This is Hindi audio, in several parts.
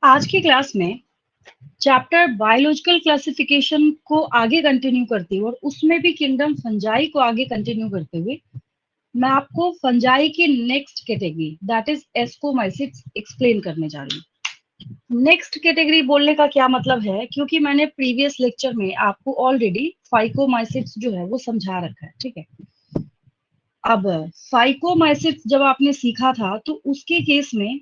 आज की क्लास में चैप्टर बायोलॉजिकल क्लासिफिकेशन को आगे कंटिन्यू करती हुए और उसमें भी किंगडम फंजाई को आगे कंटिन्यू करते हुए मैं आपको फंजाई की next category that is ascomycetes explain करने जा रही हूँ। नेक्स्ट कैटेगरी बोलने का क्या मतलब है, क्योंकि मैंने प्रीवियस लेक्चर में आपको ऑलरेडी फाइकोमाइसिट्स जो है वो समझा रखा है, ठीक है। अब फाइकोमाइसिट्स जब आपने सीखा था तो उसके केस में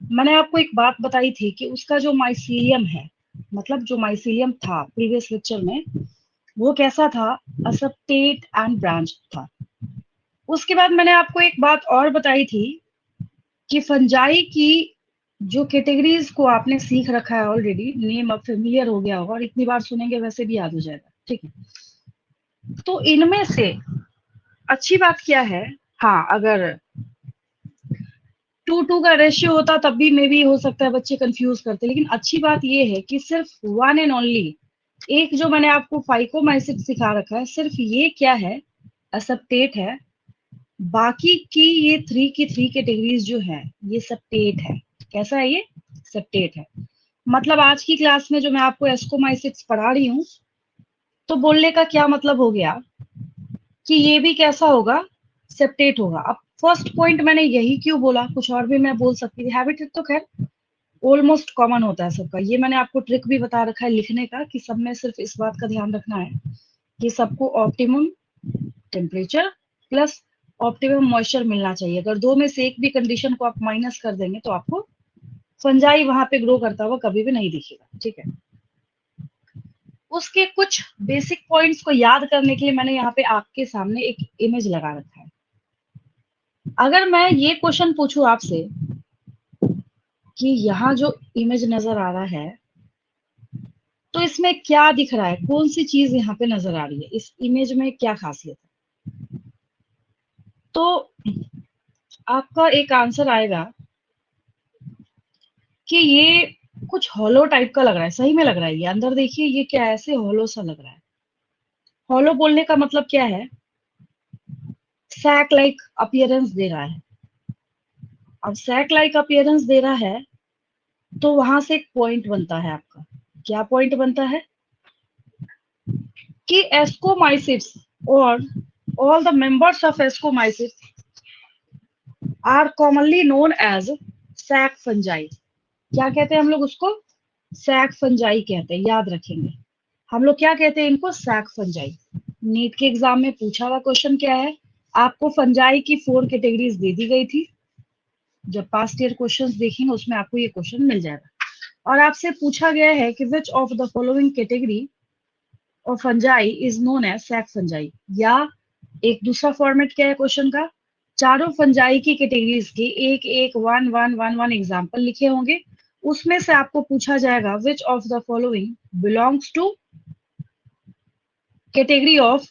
मैंने आपको एक बात बताई थी कि उसका जो माइसीलियम है, मतलब जो माइसीलियम था प्रीवियस लेक्चर में, वो कैसा था, असप्टेट एंड ब्रांच था। उसके बाद मैंने आपको एक बात और बताई थी कि फंजाई की जो कैटेगरीज को आपने सीख रखा है ऑलरेडी, नेम अब फेमिलियर हो गया होगा और इतनी बार सुनेंगे वैसे भी याद हो जाएगा, ठीक है। तो इनमें से अच्छी बात क्या है, हाँ, अगर 2:2 का रेशियो होता तब भी मे बी हो सकता है बच्चे कंफ्यूज करते, लेकिन अच्छी बात ये है कि सिर्फ वन एंड ओनली एक जो मैंने आपको फाइकोमाइसिट सिखा रखा है, सिर्फ ये क्या है, असप्टेट है। बाकी की ये थ्री कैटेगरीज जो है ये सप्टेट है। कैसा है ये, सप्टेट है। मतलब आज की क्लास में जो मैं आपको एस्कोमाइसिट्स पढ़ा रही हूँ, तो बोलने का क्या मतलब हो गया कि ये भी कैसा होगा, सेप्टेट होगा। अब फर्स्ट पॉइंट मैंने यही क्यों बोला, कुछ और भी मैं बोल सकती थी, हैबिटेट तो खैर ऑलमोस्ट कॉमन होता है सबका। ये मैंने आपको ट्रिक भी बता रखा है लिखने का कि सब में सिर्फ इस बात का ध्यान रखना है कि सबको optimum temperature plus optimum moisture मिलना चाहिए। अगर दो में से एक भी कंडीशन को आप माइनस कर देंगे तो आपको फंजाई वहां पे ग्रो करता हुआ कभी भी नहीं दिखेगा, ठीक है। उसके कुछ बेसिक पॉइंट्स को याद करने के लिए मैंने यहाँ पे आपके सामने एक इमेज लगा रखा है। अगर मैं ये क्वेश्चन पूछूं आपसे कि यहाँ जो इमेज नजर आ रहा है, तो इसमें क्या दिख रहा है, कौन सी चीज यहाँ पे नजर आ रही है, इस इमेज में क्या खासियत है, तो आपका एक आंसर आएगा कि ये कुछ हॉलो टाइप का लग रहा है। सही में लग रहा है, ये अंदर देखिए, ये क्या है, ऐसे हॉलो सा लग रहा है। हॉलो बोलने का मतलब क्या है, सैक लाइक अपीयरेंस दे रहा है। अब सैक लाइक अपीयरेंस दे रहा है तो वहां से एक पॉइंट बनता है आपका। क्या पॉइंट बनता है कि एस्कोमाइसिट्स और all the members of Ascomyces are commonly known as sac fungi। क्या कहते हैं हम लोग उसको, सैक फंजाई कहते हैं, याद रखेंगे। हम लोग क्या कहते हैं इनको, सैक फंजाई। नीट के एग्जाम में पूछा हुआ क्वेश्चन क्या है, आपको फंजाई की 4 कैटेगरीज दे दी गई थी। जब पास्ट ईयर क्वेश्चंस देखेंगे उसमें आपको ये क्वेश्चन मिल जाएगा। और आपसे पूछा गया है कि which of the following category of fungi is known as sac fungi, या एक दूसरा फॉर्मेट क्या है क्वेश्चन का, चारों फंजाई की कैटेगरीज के एक एक one one one one example लिखे होंगे। उसमें से आपको पूछा जाएगा which of the following belongs to category of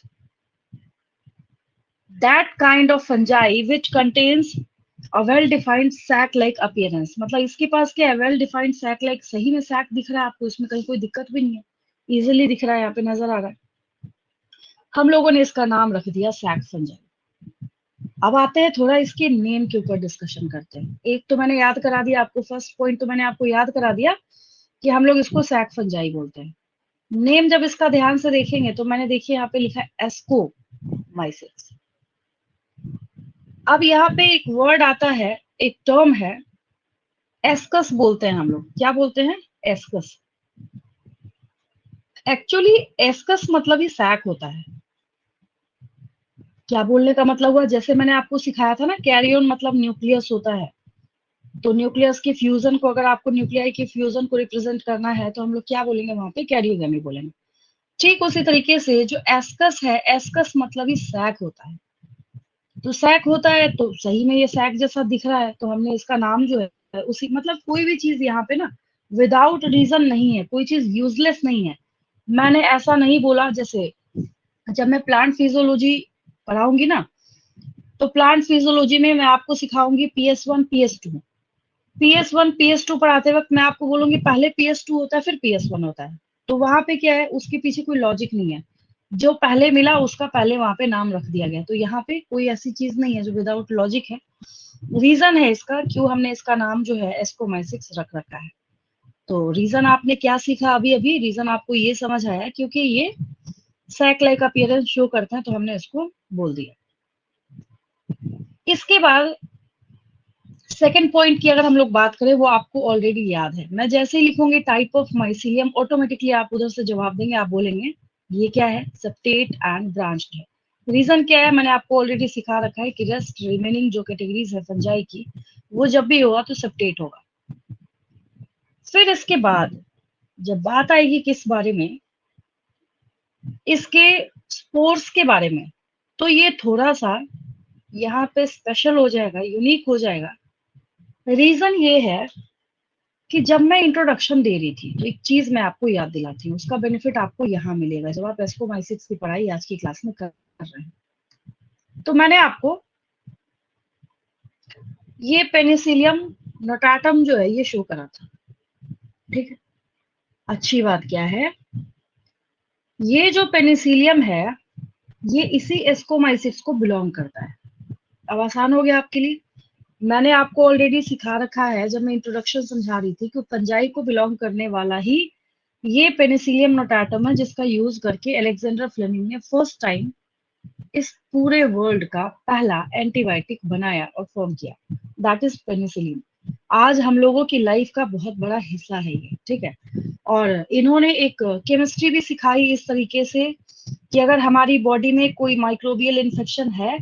that kind of fungi which contains a well defined sac like appearance. मतलब इसके पास क्या है, वेल डिफाइंड सैक लाइक, सही में सैक दिख रहा है आपको, इसमें कहीं कोई दिक्कत भी नहीं है, इजिली दिख रहा है, यहाँ पे नजर आ रहा है। हम लोगों ने इसका नाम रख दिया सैक फंजाई। अब आते हैं थोड़ा इसके नेम के ऊपर डिस्कशन करते हैं। एक तो मैंने याद करा दिया आपको, फर्स्ट पॉइंट तो मैंने आपको याद करा दिया कि हम लोग इसको सैक फंजाई बोलते हैं। नेम जब इसका ध्यान से देखेंगे तो मैंने देखिए यहाँ पे लिखा है एस्कोमाइसिट्स। अब यहाँ पे एक वर्ड आता है, एक टर्म है, एस्कस बोलते हैं हम लोग। क्या बोलते हैं, एस्कस। एक्चुअली एस्कस मतलब ही सैक होता है। क्या बोलने का मतलब हुआ, जैसे मैंने आपको सिखाया था ना, कैरियन मतलब न्यूक्लियस होता है। तो न्यूक्लियस के फ्यूजन को, अगर आपको न्यूक्लियाई के फ्यूजन को रिप्रेजेंट करना है तो हम लोग क्या बोलेंगे वहां पे, कैरियोगेमी बोलेंगे। ठीक उसी तरीके से जो एस्कस है, एस्कस मतलब ही सैक होता है। तो सैक होता है तो सही में ये सैक जैसा दिख रहा है, तो हमने इसका नाम जो है उसी, मतलब कोई भी चीज यहाँ पे ना विदाउट रीजन नहीं है, कोई चीज यूजलेस नहीं है। मैंने ऐसा नहीं बोला, जैसे जब मैं प्लांट फिजियोलॉजी पढ़ाऊंगी ना, तो प्लांट फिजियोलॉजी में मैं आपको सिखाऊंगी PS1 PS2। PS1 PS2 पढ़ाते वक्त मैं आपको बोलूंगी पहले PS2 होता है फिर PS1 होता है। तो वहां पे क्या है, उसके पीछे कोई लॉजिक नहीं है, जो पहले मिला उसका पहले वहां पे नाम रख दिया गया। तो यहाँ पे कोई ऐसी चीज नहीं है जो विदाउट लॉजिक है, रीजन है इसका क्यों हमने इसका नाम जो है एस्कोमाइसिट्स रख रखा है। तो रीजन आपने क्या सीखा अभी अभी, रीजन आपको ये समझ आया क्योंकि ये सैक लाइक अपीयरेंस शो करता है, तो हमने इसको बोल दिया। इसके बाद सेकंड पॉइंट की अगर हम लोग बात करें, वो आपको ऑलरेडी याद है। मैं जैसे ही लिखूंगी टाइप ऑफ माइसीलियम, ऑटोमेटिकली आप उधर से जवाब देंगे, आप बोलेंगे ये क्या है, सेप्टेट एंड ब्रांच्ड है। रीजन क्या है, मैंने आपको ऑलरेडी सिखा रखा है कि रेस्ट रिमेनिंग जो कैटेगरीज है फंजाई की, वो जब भी होगा तो सेप्टेट होगा। फिर इसके बाद जब बात आएगी किस बारे में, इसके स्पोर्स के बारे में, तो ये थोड़ा सा यहाँ पे स्पेशल हो जाएगा, यूनिक हो जाएगा। रीजन ये है कि जब मैं इंट्रोडक्शन दे रही थी तो एक चीज मैं आपको याद दिलाती हूँ, उसका बेनिफिट आपको यहाँ मिलेगा जब आप एस्कोमाइसिस की पढ़ाई आज की क्लास में कर रहे हैं। तो मैंने आपको ये पेनिसिलियम नोटाटम जो है ये शो करा था, ठीक है। अच्छी बात क्या है, ये जो पेनिसिलियम है ये इसी एस्कोमाइसिस को बिलोंग करता है। अब आसान हो गया आपके लिए, मैंने आपको ऑलरेडी सिखा रखा है जब मैं इंट्रोडक्शन समझा रही थी कि फंजाई को बिलोंग करने वाला ही ये पेनिसिलियम नोटाटम है, जिसका यूज करके अलेक्जेंडर फ्लेमिंग ने फर्स्ट टाइम इस पूरे वर्ल्ड का पहला एंटीबायोटिक बनाया और फॉर्म किया, दैट इज पेनिसिलिन। आज हम लोगों की लाइफ का बहुत बड़ा हिस्सा है ये, ठीक है। और इन्होंने एक केमिस्ट्री भी सिखाई इस तरीके से कि अगर हमारी बॉडी में कोई माइक्रोबियल इन्फेक्शन है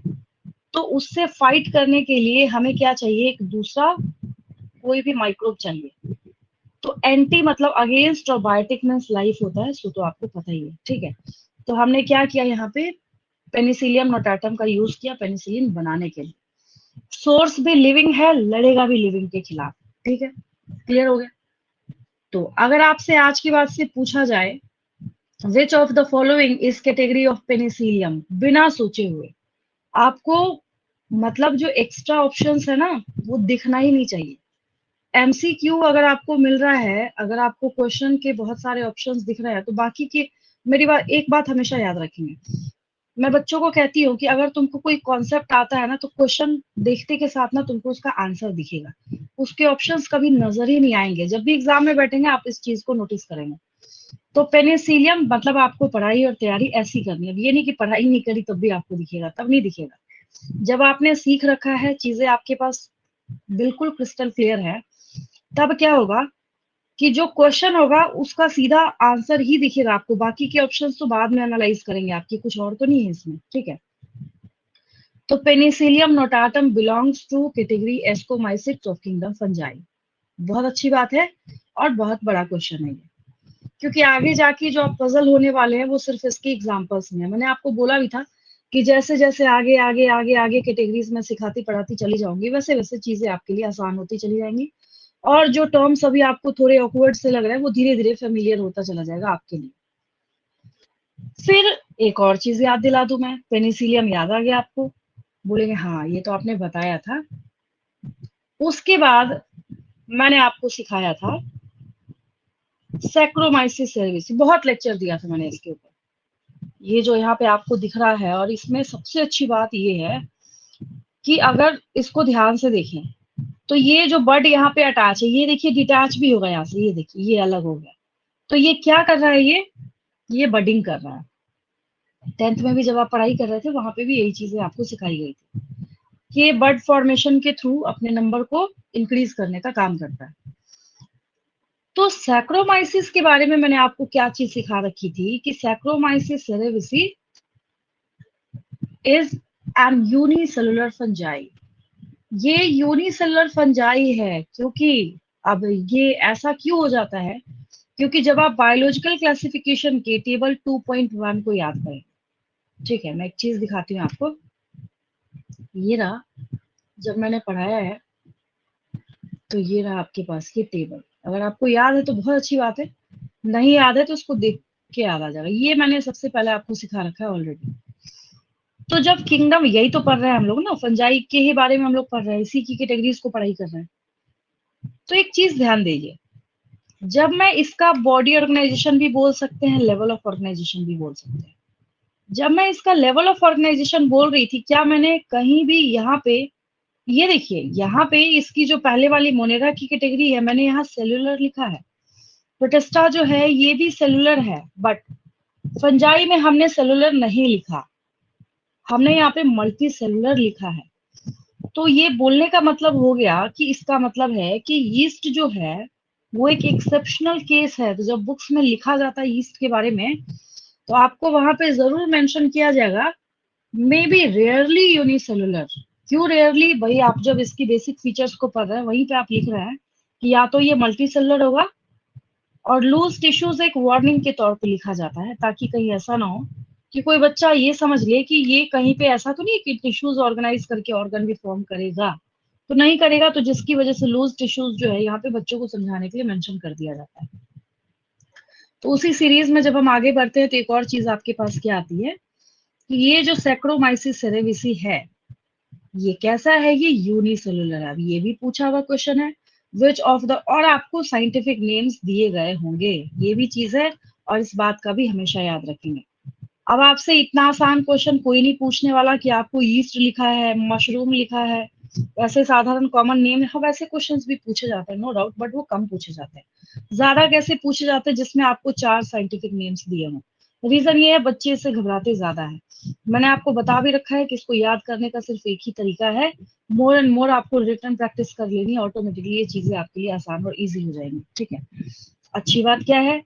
तो उससे फाइट करने के लिए हमें क्या चाहिए, एक दूसरा कोई भी माइक्रोब चाहिए। तो एंटी मतलब अगेंस्ट और बायोटिक मीन्स लाइफ होता है, सो तो आपको पता ही है, ठीक है। तो हमने क्या किया यहाँ पे, पेनिसिलियम नोटाटम का यूज किया पेनिसिलिन बनाने के लिए। सोर्स भी लिविंग है, लड़ेगा भी लिविंग के खिलाफ, ठीक है। क्लियर हो गया। तो अगर आपसे आज की बात से पूछा जाए विच of the following is category of Penicillium, बिना सोचे हुए आपको मतलब जो एक्स्ट्रा ऑप्शंस है ना वो दिखना ही नहीं चाहिए। एमसीक्यू अगर आपको मिल रहा है, अगर आपको क्वेश्चन के बहुत सारे ऑप्शंस दिख रहे हैं तो बाकी के, मेरी बात एक बात हमेशा याद रखेंगे, मैं बच्चों को कहती हूँ कि अगर तुमको कोई कॉन्सेप्ट आता है ना तो क्वेश्चन देखते के साथ ना तुमको उसका आंसर दिखेगा, उसके ऑप्शंस कभी नजर ही नहीं आएंगे। जब भी एग्जाम में बैठेंगे आप इस चीज को नोटिस करेंगे। तो पेनिसिलियम मतलब आपको पढ़ाई और तैयारी ऐसी करनी है, अब ये नहीं कि पढ़ाई नहीं करी तब भी आपको दिखेगा, तब नहीं दिखेगा। जब आपने सीख रखा है, चीजें आपके पास बिल्कुल क्रिस्टल क्लियर है, तब क्या होगा कि जो क्वेश्चन होगा उसका सीधा आंसर ही दिखेगा आपको, बाकी के ऑप्शंस तो बाद में एनालाइज करेंगे आपकी, कुछ और तो नहीं है इसमें, ठीक है। तो penicillium notatum belongs to category ascomycetes of kingdom fungi. बहुत अच्छी बात है और बहुत बड़ा क्वेश्चन है ये, क्योंकि आगे जाके जो आप पजल होने वाले हैं वो सिर्फ इसके एग्जांपल्स में है। मैंने आपको बोला भी था कि जैसे जैसे आगे आगे आगे आगे कैटेगरीज में सिखाती पढ़ाती चली जाऊंगी, वैसे वैसे चीजें आपके लिए आसान होती चली जाएंगी, और जो टर्म्स अभी आपको थोड़े ऑकवर्ड से लग रहे हैं वो धीरे धीरे फेमिलियर होता चला जाएगा आपके लिए। फिर एक और चीज याद दिला दूं मैं, पेनिसिलियम याद आ गया आपको, बोलेंगे हाँ ये तो आपने बताया था। उसके बाद मैंने आपको सिखाया था सैक्रोमाइसिस सेरेविस, बहुत लेक्चर दिया था मैंने इसके ऊपर। ये जो यहाँ पे आपको दिख रहा है, और इसमें सबसे अच्छी बात ये है कि अगर इसको ध्यान से देखें तो ये जो बड यहाँ पे अटैच है, ये देखिए डिटैच भी होगा यहाँ से, ये देखिए ये अलग हो गया। तो ये क्या कर रहा है, ये बडिंग कर रहा है। 10th में भी जब आप पढ़ाई कर रहे थे वहां पे भी यही चीजें आपको सिखाई गई थी कि ये बड फॉर्मेशन के थ्रू अपने नंबर को इंक्रीज करने का काम करता है। तो सैक्रोमाइसिस के बारे में मैंने आपको क्या चीज सिखा रखी थी कि saccharomyces cerevisiae is an unicellular fungi. ये यूनिसेलुलर फंजाई है क्योंकि, अब ये ऐसा क्यों हो जाता है, क्योंकि जब आप बायोलॉजिकल क्लासिफिकेशन के टेबल 2.1 को याद करें, ठीक है, मैं एक चीज दिखाती हूँ आपको, ये रहा, जब मैंने पढ़ाया है तो ये रहा आपके पास ये टेबल। अगर आपको याद है तो बहुत अच्छी बात है, नहीं याद है तो उसको देख के याद आ जाएगा। ये मैंने सबसे पहले आपको सिखा रखा है ऑलरेडी। तो जब किंगडम, यही तो पढ़ रहे हैं हम लोग ना, फंजाई के ही बारे में हम लोग पढ़ रहे हैं, इसी की कैटेगरीज को पढ़ाई कर रहे हैं। तो एक चीज ध्यान दीजिए, जब मैं इसका बॉडी ऑर्गेनाइजेशन भी बोल सकते हैं, लेवल ऑफ ऑर्गेनाइजेशन भी बोल सकते हैं। जब मैं इसका लेवल ऑफ ऑर्गेनाइजेशन बोल रही थी, क्या मैंने कहीं भी यहाँ पे, ये देखिए यहाँ पे इसकी जो पहले वाली मोनेरा की कैटेगरी है मैंने यहाँ सेलुलर लिखा है, प्रोटिस्टा जो है ये भी सेलुलर है, बट फंजाई में हमने सेलुलर नहीं लिखा, हमने यहाँ पे मल्टी सेलुलर लिखा है। तो ये बोलने का मतलब हो गया कि इसका मतलब है कि यीस्ट जो है वो एक एक्सेप्शनल केस है। तो जब बुक्स में लिखा जाता है यीस्ट के बारे में, तो आपको वहां पे जरूर मेंशन किया जाएगा मे बी रेयरली यूनिसेलुलर। क्यों रेयरली? भाई आप जब इसकी बेसिक फीचर्स को पढ़ रहे हैं वहीं पे आप लिख रहे हैं कि या तो ये मल्टी सेलुलर होगा, और लूज टिश्यूज एक वार्निंग के तौर पे लिखा जाता है, ताकि कहीं ऐसा ना हो कि कोई बच्चा ये समझ ले कि ये कहीं पे ऐसा तो नहीं कि टिश्यूज ऑर्गेनाइज करके ऑर्गन भी फॉर्म करेगा, तो नहीं करेगा। तो जिसकी वजह से लूज टिश्यूज जो है यहाँ पे बच्चों को समझाने के लिए मेंशन कर दिया जाता है। तो उसी सीरीज में जब हम आगे बढ़ते हैं तो एक और चीज आपके पास क्या आती है कि ये जो सैक्रोमाइसिस सेरेविसी है ये कैसा है, ये यूनिसेलुलर है। अब ये भी पूछा हुआ क्वेश्चन है, विच ऑफ द, और आपको साइंटिफिक नेम्स दिए गए होंगे, ये भी चीज है, और इस बात का भी हमेशा याद रखेंगे। अब आपसे इतना आसान क्वेश्चन कोई नहीं पूछने वाला कि आपको यीस्ट लिखा है, मशरूम लिखा है, वैसे साधारण कॉमन नेम है। हाँ, वैसे क्वेश्चंस भी पूछे जाते हैं नो डाउट, बट वो कम पूछे जाते हैं। ज्यादा कैसे पूछे जाते हैं जिसमें आपको 4 साइंटिफिक नेम्स दिए हों। रीजन ये है बच्चे इससे घबराते ज्यादा है। मैंने आपको बता भी रखा है कि इसको याद करने का सिर्फ एक ही तरीका है, मोर एंड मोर आपको रिटर्न प्रैक्टिस कर लेनी है, ऑटोमेटिकली ये चीजें आपके लिए आसान और इजी हो जाएंगी। ठीक है, अच्छी बात क्या है,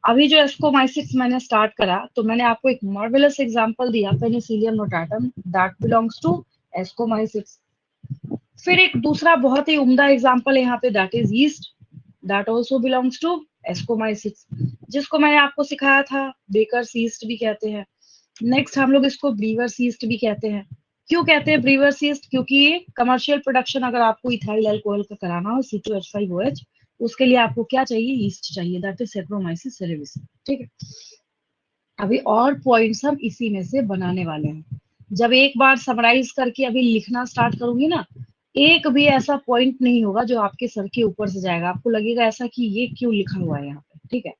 अभी जो एस्कोमाइसिस मैंने स्टार्ट करा तो मैंने आपको एक मार्वेलस एग्जांपल दिया, penicillium notatum, that belongs to ascomycetes. फिर एक दूसरा बहुत ही उम्दा एग्जांपल है यहाँ पे, that is yeast, that also belongs to ascomycetes, जिसको मैंने आपको सिखाया था बेकर्स यीस्ट भी कहते हैं। नेक्स्ट हम लोग इसको ब्रीवर्स यीस्ट भी कहते हैं। क्यों कहते हैं ब्रीवर्स यीस्ट? क्योंकि ये कमर्शियल प्रोडक्शन अगर आपको इथाइल अल्कोहल का कराना हो C2H5OH, उसके लिए आपको क्या चाहिए, यीस्ट चाहिए, दैट इज सैक्रोमाइसिस सेरेविस। ठीक है, अभी और पॉइंट्स हम इसी में से बनाने वाले हैं। जब एक बार समराइज करके अभी लिखना स्टार्ट करूंगी ना, एक भी ऐसा पॉइंट नहीं होगा जो आपके सर के ऊपर से जाएगा, आपको लगेगा ऐसा कि ये क्यों लिखा हुआ है यहाँ पे। ठीक है,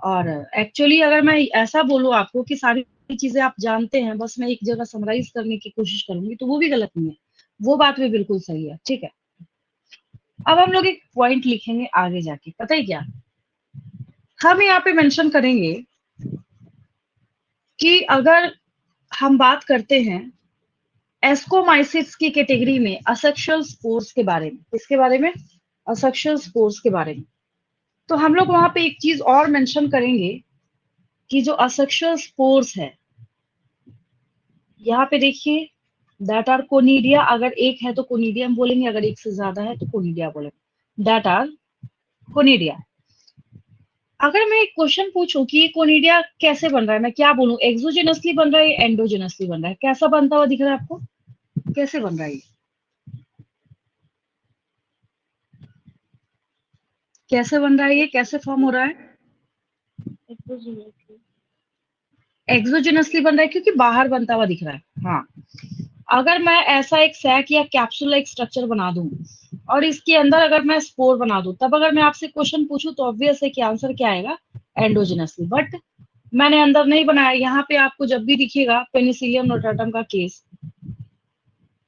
और एक्चुअली अगर मैं ऐसा बोलूं आपको कि सारी चीजें आप जानते हैं, बस मैं एक जगह समराइज करने की कोशिश करूंगी, तो वो भी गलत नहीं है, वो बात भी बिल्कुल सही है। ठीक है, अब हम लोग एक पॉइंट लिखेंगे आगे जाके, पता है क्या हम यहाँ पे मेंशन करेंगे कि अगर हम बात करते हैं एस्कोमाइसिस की कैटेगरी में असेक्सुअल स्पोर्स के बारे में, किसके बारे में, असेक्सुअल स्पोर्स के बारे में, तो हम लोग वहां पे एक चीज और मेंशन करेंगे कि जो असेक्सुअल स्पोर्स है, यहाँ पे देखिए, दैट आर कोनिडिया, अगर एक है तो कोनिडियम बोलेंगे, अगर एक से ज्यादा है तो कोनिडिया बोलेंगे, दैट आर कोनिडिया। अगर मैं एक क्वेश्चन पूछूं कि ये कोनिडिया कैसे बन रहा है, मैं क्या बोलूं, एक्सोजेनसली बन रहा है या एंडोजेनसली बन रहा है, कैसा बनता हुआ दिख रहा है आपको, कैसे बन रहा है ये, कैसे बन रहा है, ये कैसे फॉर्म हो रहा है, एक्सोजेनसली बन रहा है क्योंकि बाहर बनता हुआ दिख रहा है। हाँ, अगर मैं ऐसा एक सैक या कैप्सूल एक स्ट्रक्चर बना दूं और इसके अंदर अगर मैं स्पोर बना दूं, तब अगर मैं आपसे क्वेश्चन पूछूं तो ऑब्वियस है कि आंसर क्या आएगा, एंडोजेनसली। बट मैंने अंदर नहीं बनाया। यहाँ पे आपको जब भी दिखेगा पेनिसिलियम नोटाटम का केस,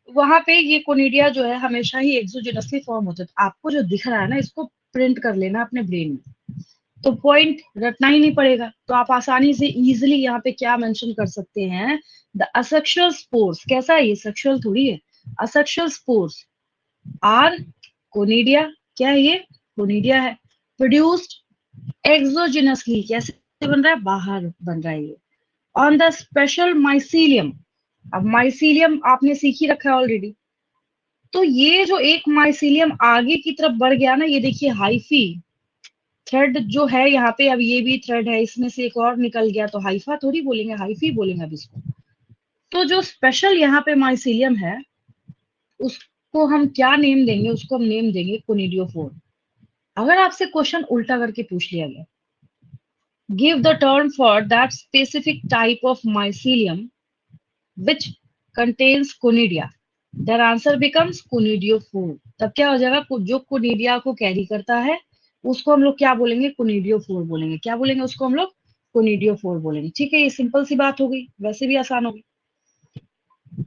वहां पे ये कोनिडिया जो है हमेशा ही एक्सोजेनसली फॉर्म होता है। तो आपको जो दिख रहा है ना, इसको प्रिंट कर लेना अपने ब्रेन में, तो पॉइंट रटना ही नहीं पड़ेगा। तो आप आसानी से इजीली यहाँ पे क्या मेंशन कर सकते हैं, द असेक्सुअल स्पोर्स, कैसा है ये, सेक्सुअल थोड़ी है, असेक्सुअल स्पोर्स आर कोनिडिया, क्या है ये, कोनिडिया है, प्रोड्यूस्ड एक्सोजेनसली, कैसे बन रहा है, बाहर बन रहा है ये, ऑन द स्पेशल माइसीलियम। अब माइसीलियम आपने सीख ही रखा है ऑलरेडी, तो ये जो एक माइसीलियम आगे की तरफ बढ़ गया ना, ये देखिए हाइफी थ्रेड जो है यहाँ पे, अब ये भी थ्रेड है, इसमें से एक और निकल गया, तो हाइफा थोड़ी बोलेंगे, हाइफी बोलेंगे अब इसको। तो जो स्पेशल यहाँ पे माइसीलियम है, उसको हम क्या नेम देंगे, उसको हम नेम देंगे कोनिडियोफोर। अगर आपसे क्वेश्चन उल्टा करके पूछ लिया गया, give the term for that specific type of mycelium which contains conidia, their answer becomes conidiophore. तब क्या हो जाएगा, जो कोनिडिया को कैरी करता है उसको हम लोग क्या बोलेंगे, कोनिडियोफोर बोलेंगे। क्या बोलेंगे उसको हम लोग, कोनिडियोफोर बोलेंगे। ठीक है, ये सिंपल सी बात हो गई, वैसे भी आसान होगी।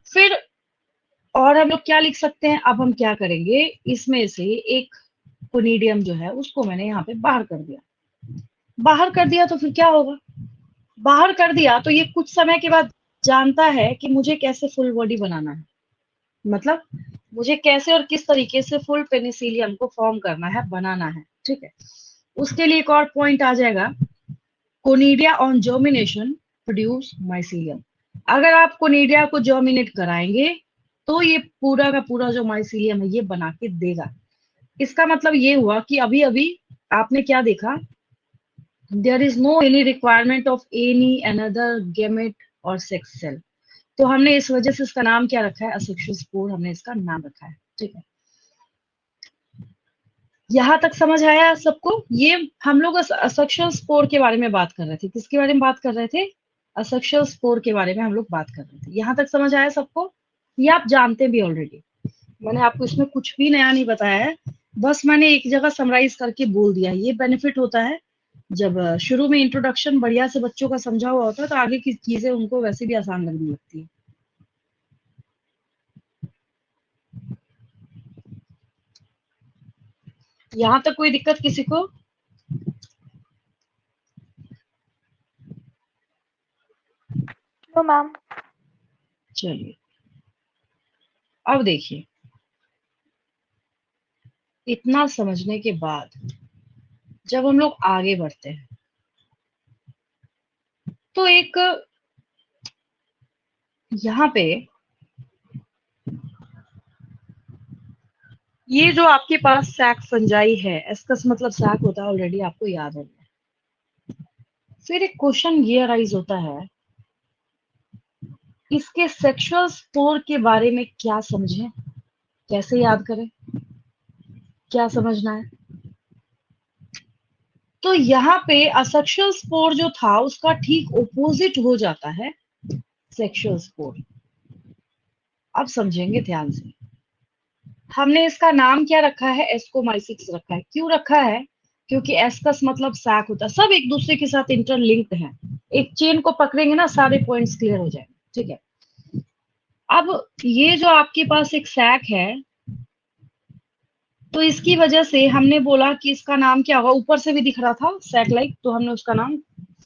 फिर और हम लोग क्या लिख सकते हैं, अब हम क्या करेंगे, इसमें से एक कोनिडियम जो है उसको मैंने यहाँ पे बाहर कर दिया। बाहर कर दिया तो फिर क्या होगा? बाहर कर दिया तो ये कुछ समय के बाद जानता है कि मुझे कैसे फुल बॉडी बनाना है, मतलब मुझे कैसे और किस तरीके से फुल पेनिसिलियम को फॉर्म करना है, बनाना है, ठीक है। उसके लिए एक और पॉइंट आ जाएगा, conidia on germination produce mycelium. अगर आप कोनिडिया को जर्मिनेट कराएंगे तो ये पूरा का पूरा जो माइसीलियम है ये बना के देगा। इसका मतलब ये हुआ कि अभी अभी आपने क्या देखा, there is no any requirement of any another gamete और सेक्स सेल। तो हमने इस वजह से इसका नाम क्या रखा है, असेक्सुअल स्पोर हमने इसका नाम रखा है, ठीक है। यहाँ तक समझ आया सबको? ये हम लोग असेक्सुअल स्पोर के बारे में बात कर रहे थे। किसके बारे में बात कर रहे थे? असेक्सुअल स्पोर के बारे में हम लोग बात कर रहे थे। यहाँ तक समझ आया सबको? ये आप जानते भी ऑलरेडी, मैंने आपको इसमें कुछ भी नया नहीं बताया है, बस मैंने एक जगह समराइज करके बोल दिया। ये बेनिफिट होता है जब शुरू में इंट्रोडक्शन बढ़िया से बच्चों का समझा हुआ होता है, तो आगे की चीजें उनको वैसे भी आसान लगने लगती है। यहाँ तक कोई दिक्कत किसी को? No ma'am. चलिए, अब देखिए, इतना समझने के बाद जब हम लोग आगे बढ़ते हैं तो एक यहाँ पे ये जो आपके पास सैक फंजाई है, एस्कस मतलब सैक होता है, ऑलरेडी आपको याद है। फिर एक क्वेश्चन ये अराइज होता है, इसके सेक्सुअल स्पोर के बारे में क्या समझें, कैसे याद करें, क्या समझना है? तो यहाँ पे असेक्सुअल स्पोर जो था उसका ठीक ओपोजिट हो जाता है सेक्सुअल स्पोर। अब समझेंगे ध्यान से। हमने इसका नाम क्या रखा है, एस्कोमाइसिस रखा है। क्यों रखा है? क्योंकि एस्कस मतलब सैक होता है, सब एक दूसरे के साथ इंटरलिंक्ड है। एक चेन को पकड़ेंगे ना, सारे पॉइंट्स क्लियर हो जाएंगे, ठीक है। अब ये जो आपके पास एक सैक है, तो इसकी वजह से हमने बोला कि इसका नाम क्या होगा, ऊपर से भी दिख रहा था सैक लाइक, तो हमने उसका नाम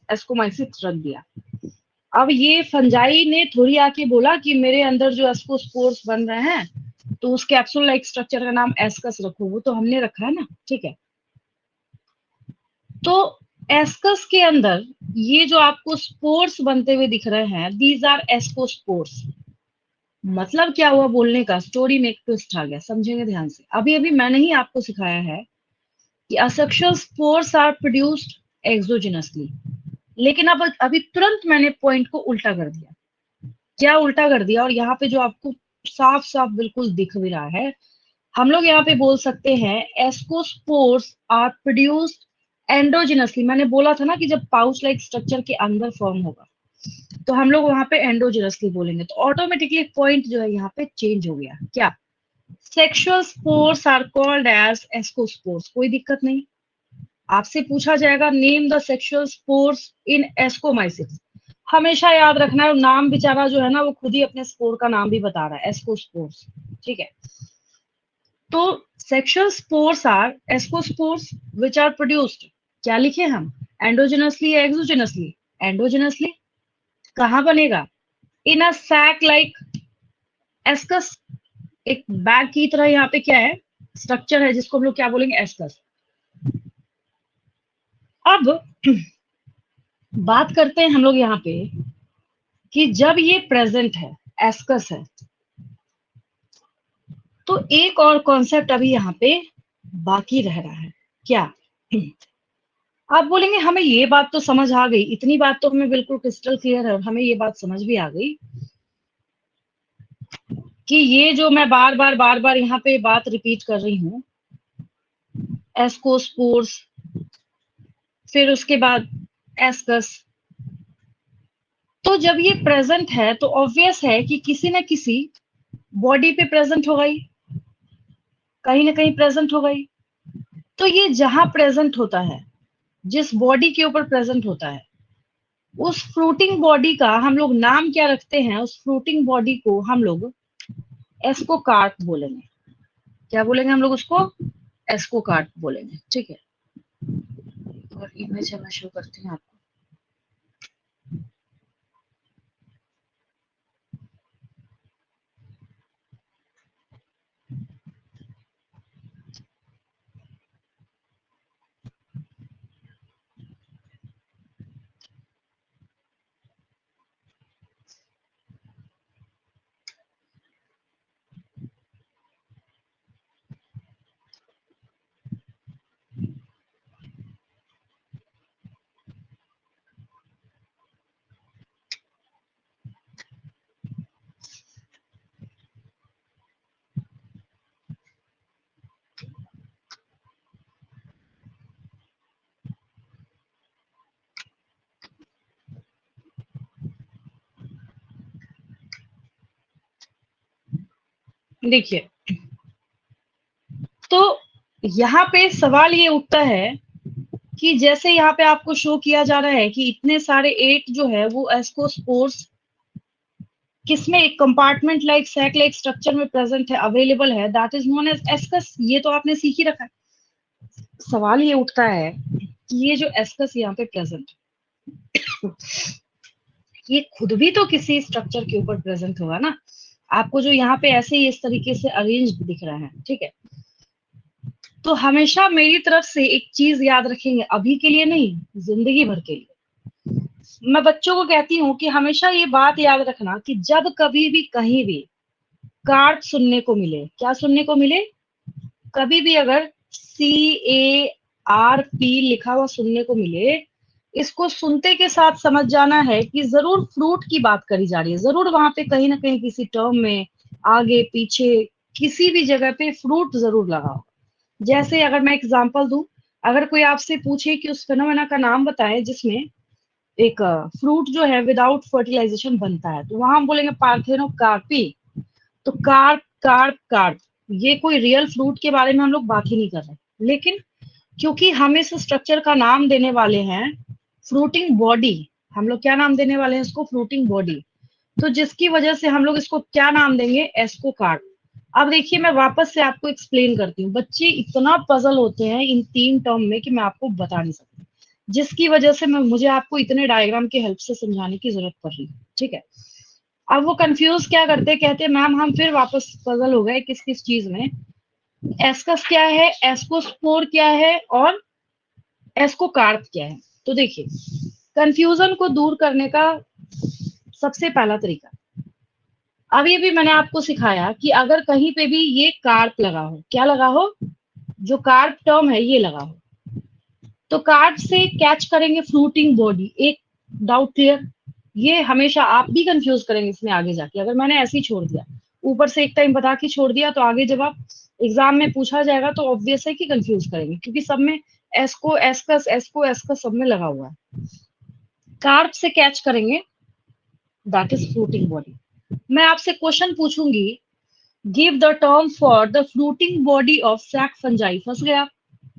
एस्कोमाइसिस रख दिया। अब ये फंजाई ने थोड़ी आके बोला कि मेरे अंदर जो एस्कोस्पोर्स बन रहे हैं तो उस कैप्सूल लाइक स्ट्रक्चर का नाम एस्कस रखो, वो तो हमने रखा है ना, ठीक है। तो एस्कस के अंदर ये जो आपको स्पोर्स बनते हुए दिख रहे हैं, दीज आर एस्कोस्पोर्स। मतलब क्या हुआ बोलने का, स्टोरी में एक ट्विस्ट आ गया, समझेंगे ध्यान से। अभी अभी मैंने ही आपको सिखाया है कि asexual spores are produced exogenously, लेकिन अब अभी तुरंत मैंने पॉइंट को उल्टा कर दिया। क्या उल्टा कर दिया? और यहाँ पे जो आपको साफ साफ बिल्कुल दिख भी रहा है, हम लोग यहाँ पे बोल सकते हैं एस्कोस्पोर्स आर प्रोड्यूस्ड एंडोजिनसली। मैंने बोला था ना कि जब पाउच लाइक स्ट्रक्चर के अंदर फॉर्म होगा तो हम लोग वहां पे एंडोजिनसली बोलेंगे, तो ऑटोमेटिकली पॉइंट जो है यहाँ पे चेंज हो गया। क्या? Sexual spores are called as ascospores. कोई दिक्कत नहीं, आपसे पूछा जाएगा name the sexual spores in ascomycetes, हमेशा याद रखना है। नाम बेचारा जो है ना वो खुद ही अपने स्पोर का नाम भी बता रहा है, एस्कोस्पोर्स, ठीक है। तो sexual spores are ascospores which are produced, क्या लिखे हम, एंडोजिनसली या एक्सोजिनसली? एंडोजिनसली। कहाँ बनेगा? In a sac like ascus. एक बैग की तरह यहाँ पे क्या है, स्ट्रक्चर है जिसको हम लोग क्या बोलेंगे, एस्कस। अब बात करते हैं हम लोग यहाँ पे कि जब ये प्रेजेंट है, एस्कस है, तो एक और कॉन्सेप्ट अभी यहाँ पे बाकी रह रहा है। क्या? आप बोलेंगे हमें ये बात तो समझ आ गई, इतनी बात तो हमें बिल्कुल क्रिस्टल क्लियर है और हमें ये बात समझ भी आ गई कि ये जो मैं बार बार यहाँ पे बात रिपीट कर रही हूँ, एस्कोस्पोर्स, फिर उसके बाद एस्कस, तो जब ये प्रेजेंट है तो ऑब्वियस है कि किसी न किसी बॉडी पे प्रेजेंट हो गई, कहीं ना कहीं प्रेजेंट हो गई। तो ये जहां प्रेजेंट होता है, जिस बॉडी के ऊपर प्रेजेंट होता है, उस फ्रूटिंग बॉडी का हम लोग नाम क्या रखते हैं? उस फ्रूटिंग बॉडी को हम लोग एस्कोकार्प बोलेंगे। क्या बोलेंगे हम लोग उसको? एस्कोकार्प बोलेंगे, ठीक है। और इमेज मैं शो करती हूँ आपको। देखिए, तो यहाँ पे सवाल ये उठता है कि जैसे यहाँ पे आपको शो किया जा रहा है कि इतने सारे 8 जो है वो एस्कोस्पोर्स किसमें एक compartment like sac like structure में प्रेजेंट है, अवेलेबल है, that is known as ascus. ये तो आपने सीख ही रखा है। सवाल ये उठता है कि ये जो एस्कस यहाँ पे प्रेजेंट, ये खुद भी तो किसी स्ट्रक्चर के ऊपर प्रेजेंट होगा ना। आपको जो यहाँ पे ऐसे ही इस तरीके से अरेंज दिख रहा है, ठीक है। तो हमेशा मेरी तरफ से एक चीज याद रखेंगे, अभी के लिए नहीं, जिंदगी भर के लिए। मैं बच्चों को कहती हूँ कि हमेशा ये बात याद रखना कि जब कभी भी कहीं भी कार्ड सुनने को मिले, क्या सुनने को मिले, कभी भी अगर CARP लिखा हुआ सुनने को मिले, इसको सुनते के साथ समझ जाना है कि जरूर फ्रूट की बात करी जा रही है। जरूर वहां पे कहीं ना कहीं किसी टर्म में आगे पीछे किसी भी जगह पे फ्रूट जरूर लगा हो। जैसे अगर मैं एग्जांपल दूं, अगर कोई आपसे पूछे कि उस फिनोमेना का नाम बताए जिसमें एक फ्रूट जो है विदाउट फर्टिलाइजेशन बनता है, तो वहां हम बोलेंगे पार्थेनोकार्पी। तो कार्प कार्प कार्प, ये कोई रियल फ्रूट के बारे में हम लोग बात ही नहीं कर रहे। लेकिन क्योंकि हम इस स्ट्रक्चर का नाम देने वाले हैं फ्रूटिंग बॉडी, हम लोग क्या नाम देने वाले हैं इसको, फ्रूटिंग बॉडी, तो जिसकी वजह से हम लोग इसको क्या नाम देंगे, एस्कोकार्प। अब देखिए मैं वापस से आपको एक्सप्लेन करती हूँ। बच्चे इतना पजल होते हैं इन 3 टर्म में कि मैं आपको बता नहीं सकती, जिसकी वजह से मुझे आपको इतने डायग्राम की हेल्प से समझाने की जरूरत पड़ रही है, ठीक है। अब वो कंफ्यूज क्या करते हैं, कहते हैं मैम हम फिर वापस पजल हो गए किस किस चीज में, एस्कस क्या है, एस्कोस्पोर क्या है, और एस्कोकार्प क्या है। तो देखिए, कंफ्यूजन को दूर करने का सबसे पहला तरीका, अभी भी मैंने आपको सिखाया कि अगर कहीं पे भी ये कार्प लगा हो, क्या लगा हो, जो कार्प टर्म है ये लगा हो, तो कार्प से कैच करेंगे फ्रूटिंग बॉडी। एक डाउट क्लियर, ये हमेशा आप भी कंफ्यूज करेंगे इसमें आगे जाके। अगर मैंने ऐसे ही छोड़ दिया, ऊपर से एक टाइम बता के छोड़ दिया, तो आगे जब आप एग्जाम में पूछा जाएगा तो ऑब्वियस है कि कंफ्यूज करेंगे, क्योंकि सब में एस्को एस्कस सब में लगा हुआ है। कार्प से कैच करेंगे, दैट इज फ्रूटिंग बॉडी। मैं आपसे क्वेश्चन पूछूंगी, give the term for the fruiting body of sac fungi. फंस गया।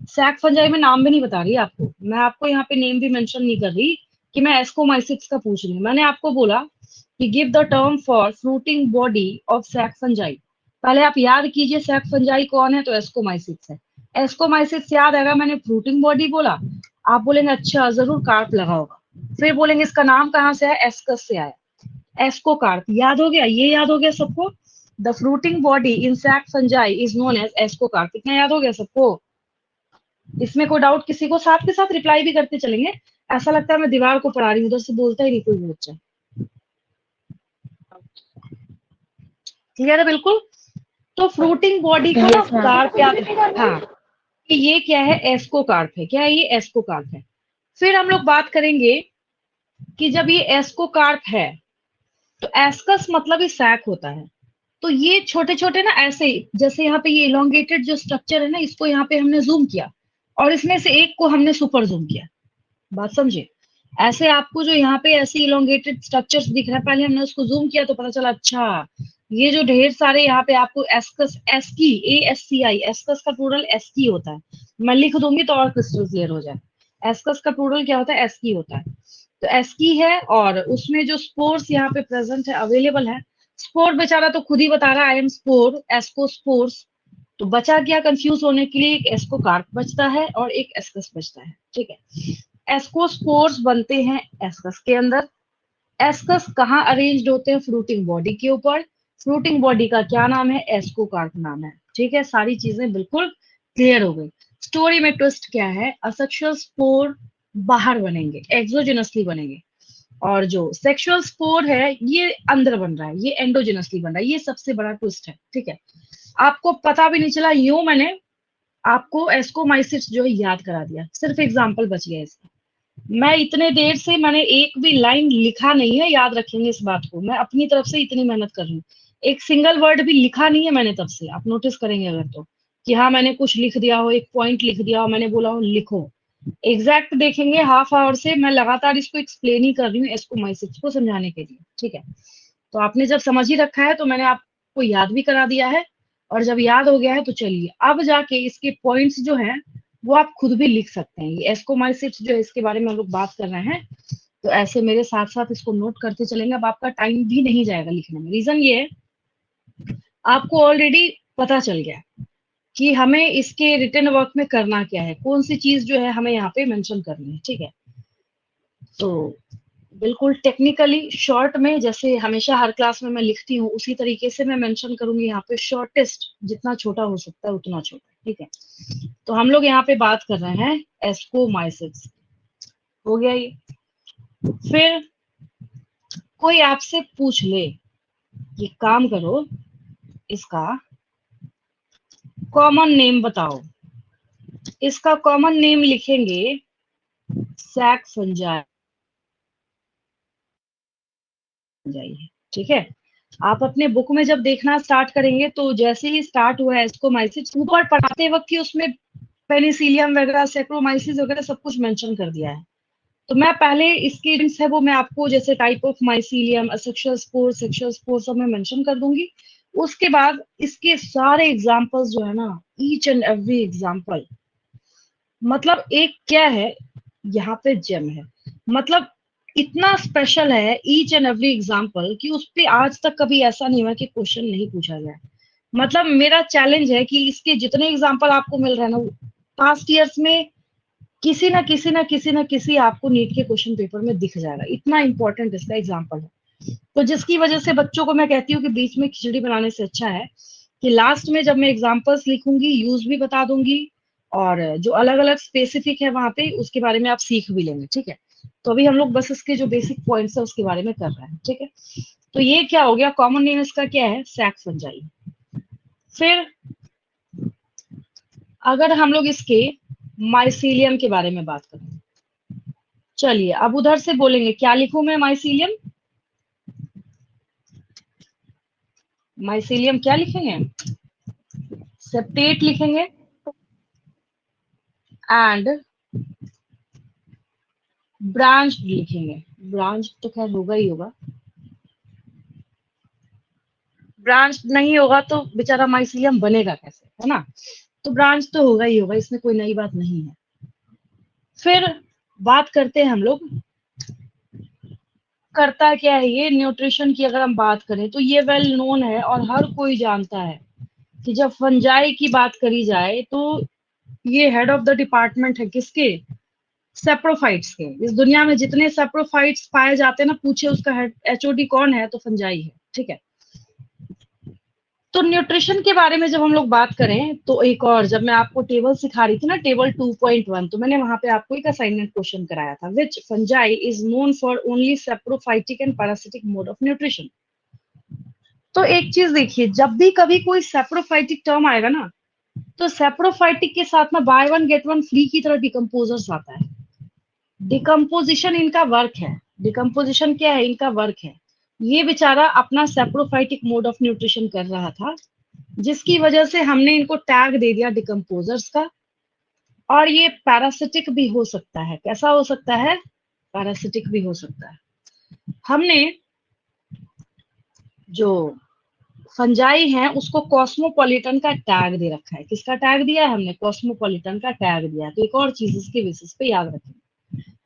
सैक फंजाई में नाम भी नहीं बता रही आपको, मैं आपको यहाँ पे नेम भी मेंशन नहीं कर रही कि मैं एस्कोमाइसिट्स का पूछ रही हूँ। मैंने आपको बोला कि give the term for fruiting body of sac fungi. पहले आप याद कीजिए सैक फंजाई कौन है, तो एस्कोमाइसिट्स है। एस्कोमाइसिट्स याद आएगा, मैंने फ्रूटिंग बॉडी बोला, आप बोलेंगे अच्छा जरूर कार्प लगा होगा, फिर बोलेंगे इसका नाम कहाँ से आया, एस्कस से आया, एस्कोकार्प। याद हो गया, ये याद हो गया सबको। The fruiting body in sac fungi is known as ascocarp. इतना याद हो गया सबको। इसमें कोई डाउट किसी को, साथ के साथ रिप्लाई भी करते चलेंगे। ऐसा लगता है मैं दीवार को पढ़ा रही हूँ, उधर से बोलता ही नहीं कोई भी बच्चा। क्लियर है बिल्कुल। तो फ्रूटिंग बॉडी को ना कार्प याद, हाँ, कि ये क्या है, एस्कोकार्प है। क्या है ये, एस्कोकार्प है। फिर हम लोग बात करेंगे कि जब ये एस्कोकार्प है, तो एस्कस मतलब ही सैक होता है। तो ये छोटे छोटे ना ऐसे ही, जैसे यहाँ पे ये इलोंगेटेड जो स्ट्रक्चर है ना, इसको यहाँ पे हमने जूम किया और इसमें से एक को हमने सुपर जूम किया। बात समझे। ऐसे आपको जो यहाँ पे ऐसे इलोंगेटेड स्ट्रक्चर्स दिख रहा है, पहले हमने उसको जूम किया तो पता चला अच्छा ये जो ढेर सारे यहाँ पे आपको एस्कस, एस्की, ASCI, एस्कस का प्लूरल एस्की होता है। मैं लिख दूंगी तो और क्रिस्टल क्लियर हो जाए। एस्कस का प्लूरल क्या होता है, एस्की होता है। तो एस्की है, और उसमें जो स्पोर्स यहाँ पे प्रेजेंट है, अवेलेबल है। स्पोर बेचारा तो खुद ही बता रहा है, आई एम स्पोर, एस्को स्पोर्स। तो बचा क्या कंफ्यूज होने के लिए, एक एस्कोकार्प बचता है और एक एस्कस बचता है, ठीक है। एस्कोस्पोर्स बनते हैं एस्कस के अंदर। एस्कस कहाँ अरेंज्ड होते हैं, फ्रूटिंग बॉडी के ऊपर। फ्रूटिंग बॉडी का क्या नाम है, एस्कोकार्प नाम है, ठीक है। सारी चीजें बिल्कुल क्लियर हो गई। स्टोरी में ट्विस्ट क्या है, असेक्सुअल स्पोर बाहर बनेंगे, एक्सोजेनसली बनेंगे, और जो सेक्सुअल स्पोर है ये अंदर बन रहा है, ये एंडोजेनसली बन रहा है। ये सबसे बड़ा ट्विस्ट है, ठीक है। आपको पता भी नहीं चला, यूं मैंने आपको एस्कोमाइसिस जो है याद करा दिया, सिर्फ एग्जाम्पल बच गया इसका। मैं इतने देर से मैंने एक भी लाइन लिखा नहीं है, याद रखेंगे इस बात को, मैं अपनी तरफ से इतनी मेहनत कर रही हूँ। एक सिंगल वर्ड भी लिखा नहीं है मैंने तब से, आप नोटिस करेंगे अगर तो, कि हाँ मैंने कुछ लिख दिया हो, एक पॉइंट लिख दिया हो, मैंने बोला हो लिखो। एग्जैक्ट देखेंगे हाफ आवर से मैं लगातार इसको एक्सप्लेन ही कर रही हूँ, एस्कोमाइसिस को समझाने के लिए, ठीक है। तो आपने जब समझ ही रखा है तो मैंने आपको याद भी करा दिया है, और जब याद हो गया है तो चलिए अब जाके इसके पॉइंट्स जो हैं वो आप खुद भी लिख सकते हैं। ये एस्कोमाइसिस जो है इसके बारे में हम लोग बात कर रहे हैं, तो ऐसे मेरे साथ साथ इसको नोट करते चलेंगे, अब आपका टाइम भी नहीं जाएगा लिखने में। रीजन ये है, आपको ऑलरेडी पता चल गया कि हमें इसके रिटन वर्क में करना क्या है, कौन सी चीज जो है हमें यहाँ पे मेंशन करनी है, ठीक है। तो बिल्कुल टेक्निकली शॉर्ट में, जैसे हमेशा हर क्लास में मैं लिखती हूँ उसी तरीके से मैं मेंशन करूंगी यहाँ पे, शॉर्टेस्ट जितना छोटा हो सकता है उतना छोटा, ठीक है। तो हम लोग यहाँ पे बात कर रहे हैं एस्कोमाइसिस, हो गया ये। फिर कोई आपसे पूछ ले, ये काम करो इसका कॉमन नेम बताओ, इसका कॉमन नेम लिखेंगे सैक फंजाई, ठीक है। आप अपने बुक में जब देखना स्टार्ट करेंगे तो जैसे ही स्टार्ट हुआ है एस्कोमाइसिस, ऊपर पढ़ाते वक्त ही उसमें पेनिसिलियम वगैरह, सैक्रोमाइसिस वगैरह सब कुछ मेंशन कर दिया है। तो मैं पहले इसकी लिंक्स है वो मैं आपको, जैसे type of mycelium, asexual spore सब मैं मेंशन कर दूंगी। उसके बाद इसके सारे एग्जांपल्स जो है ना, ईच एंड एवरी एग्जांपल, मतलब एक क्या है यहाँ पे जेम है, मतलब इतना स्पेशल है ईच एंड एवरी एग्जांपल कि उस पे आज तक कभी ऐसा नहीं हुआ कि क्वेश्चन नहीं पूछा गया। मतलब मेरा चैलेंज है कि इसके जितने एग्जांपल आपको मिल रहे हैं ना, पास्ट ईयर्स में किसी ना किसी ना किसी ना किसी आपको नीट के क्वेश्चन पेपर में दिख जाएगा, इतना इंपॉर्टेंट इसका एग्जाम्पल है। तो जिसकी वजह से बच्चों को मैं कहती हूँ कि बीच में खिचड़ी बनाने से अच्छा है कि लास्ट में जब मैं एग्जाम्पल्स लिखूंगी यूज भी बता दूंगी, और जो अलग अलग स्पेसिफिक है वहां पे उसके बारे में आप सीख भी लेंगे, ठीक है। तो अभी हम लोग बस इसके जो बेसिक पॉइंट्स है उसके बारे में कर रहे हैं, ठीक है। तो ये क्या हो गया, कॉमन नेम इसका क्या है, सैक फंजाई। फिर अगर हम लोग इसके माइसीलियम के बारे में बात करें, चलिए अब उधर से बोलेंगे, क्या लिखूं मैं, माइसीलियम, माइसीलियम क्या लिखेंगे, सेप्टेट लिखेंगे, एंड ब्रांच लिखेंगे। ब्रांच तो खैर होगा ही होगा, ब्रांच नहीं होगा तो बेचारा माइसीलियम बनेगा कैसे, है ना। तो ब्रांच तो होगा ही होगा, इसमें कोई नई बात नहीं है। फिर बात करते हैं हम लोग, करता क्या है ये, न्यूट्रिशन की अगर हम बात करें तो ये वेल नोन है और हर कोई जानता है कि जब फंजाई की बात करी जाए तो ये हेड ऑफ द डिपार्टमेंट है किसके, सेप्रोफाइट्स के। इस दुनिया में जितने सेप्रोफाइट्स पाए जाते हैं ना, पूछे उसका हेड एचओडी कौन है, तो फंजाई है, ठीक है। तो न्यूट्रिशन के बारे में जब हम लोग बात करें तो एक और, जब मैं आपको टेबल सिखा रही थी ना, टेबल 2.1, तो मैंने वहां पे आपको एक असाइनमेंट क्वेश्चन कराया था, which fungi is known for only saprophytic and parasitic mode of nutrition. तो एक चीज देखिए, जब भी कभी कोई सेप्रोफाइटिक टर्म आएगा ना, तो सेप्रोफाइटिक के साथ में by one get one free की तरह डिकम्पोजर्स आता है। डिकम्पोजिशन इनका वर्क है, डिकम्पोजिशन क्या है, इनका वर्क है। ये बेचारा अपना सेप्रोफाइटिक मोड ऑफ न्यूट्रिशन कर रहा था, जिसकी वजह से हमने इनको टैग दे दिया डिकम्पोजर्स का। और ये पैरासिटिक भी हो सकता है, कैसा हो सकता है, पैरासिटिक भी हो सकता है। हमने जो फंजाई है उसको कॉस्मोपॉलिटन का टैग दे रखा है, किसका टैग दिया है हमने, कॉस्मोपॉलिटन का टैग दिया है। तो एक और चीज इसके बेसिस पे याद रखें,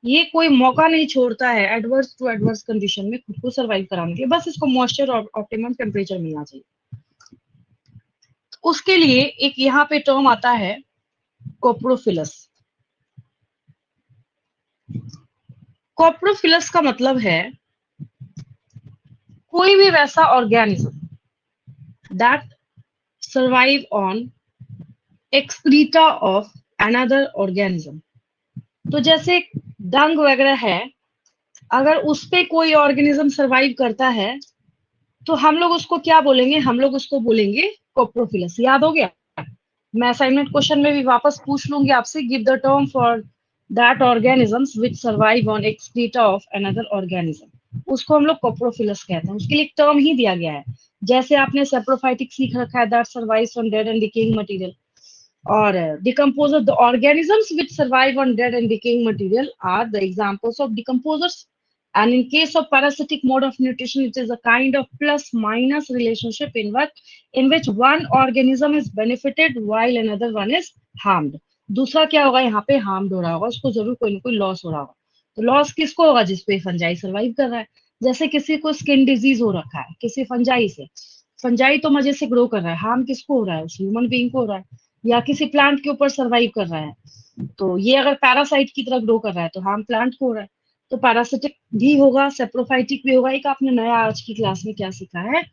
ये कोई मौका नहीं छोड़ता है एडवर्स टू एडवर्स कंडीशन में खुद को सर्वाइव कराने के लिए, बस इसको मॉइस्चर और ऑप्टिमम टेम्परेचर मिलना चाहिए। उसके लिए एक यहाँ पे टर्म आता है कोप्रोफिलस। कोप्रोफिलस का मतलब है कोई भी वैसा organism that survive on excreta of another organism. तो जैसे डंग वगैरह है, अगर उस पे कोई ऑर्गेनिज्म सर्वाइव करता है तो हम लोग उसको क्या बोलेंगे? हम लोग उसको बोलेंगे कोप्रोफिलस। याद हो गया? मैं असाइनमेंट क्वेश्चन में भी वापस पूछ लूंगी आपसे, give the term for that organisms which survive on excreta of another organism. उसको हम लोग कोप्रोफिलस कहते हैं। उसके लिए एक टर्म ही दिया गया है। जैसे आपने सेप्रोफाइटिक सीख रखा है, that survives on dead and decaying material, और decomposer, the organisms which survive on dead and decaying material are the examples of decomposers. And in case of parasitic mode of nutrition, it is a kind of plus minus relationship in which one organism is benefited while another one is harmed. दूसरा क्या होगा? यहाँ पे हार्म्ड हो रहा होगा, उसको जरूर कोई ना कोई लॉस हो रहा होगा। तो लॉस किसको होगा? जिसपे फंजाई सर्वाइव कर रहा है। जैसे किसी को स्किन डिजीज हो रखा है किसी फंजाई से, फंजाई तो मजे से ग्रो कर रहा है, हार्म किसको हो रहा है? उस ह्यूमन बीइंग को हो रहा है, या किसी प्लांट के ऊपर सर्वाइव कर रहा है। तो ये अगर पैरासाइट की तरह ग्रो कर रहा है तो हार्म प्लांट को हो रहा है। तो पैरासिटिक भी होगा, सेप्रोफाइटिक भी होगा। एक आपने नया आज की क्लास में क्या सीखा है?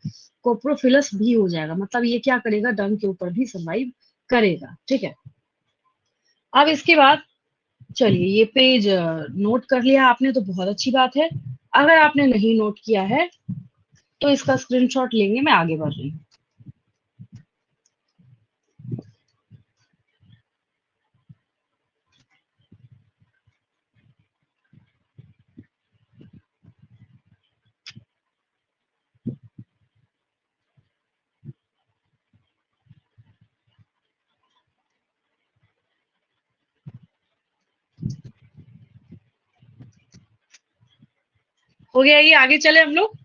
कोप्रोफिलस भी हो जाएगा। मतलब ये क्या करेगा? डंग के ऊपर भी सर्वाइव करेगा। ठीक है। अब इसके बाद चलिए, ये पेज नोट कर लिया आपने तो बहुत अच्छी बात है। अगर आपने नहीं नोट किया है तो इसका स्क्रीनशॉट लेंगे। मैं आगे बढ़ रही हूँ। हो गया ये? आगे चले हम लोग।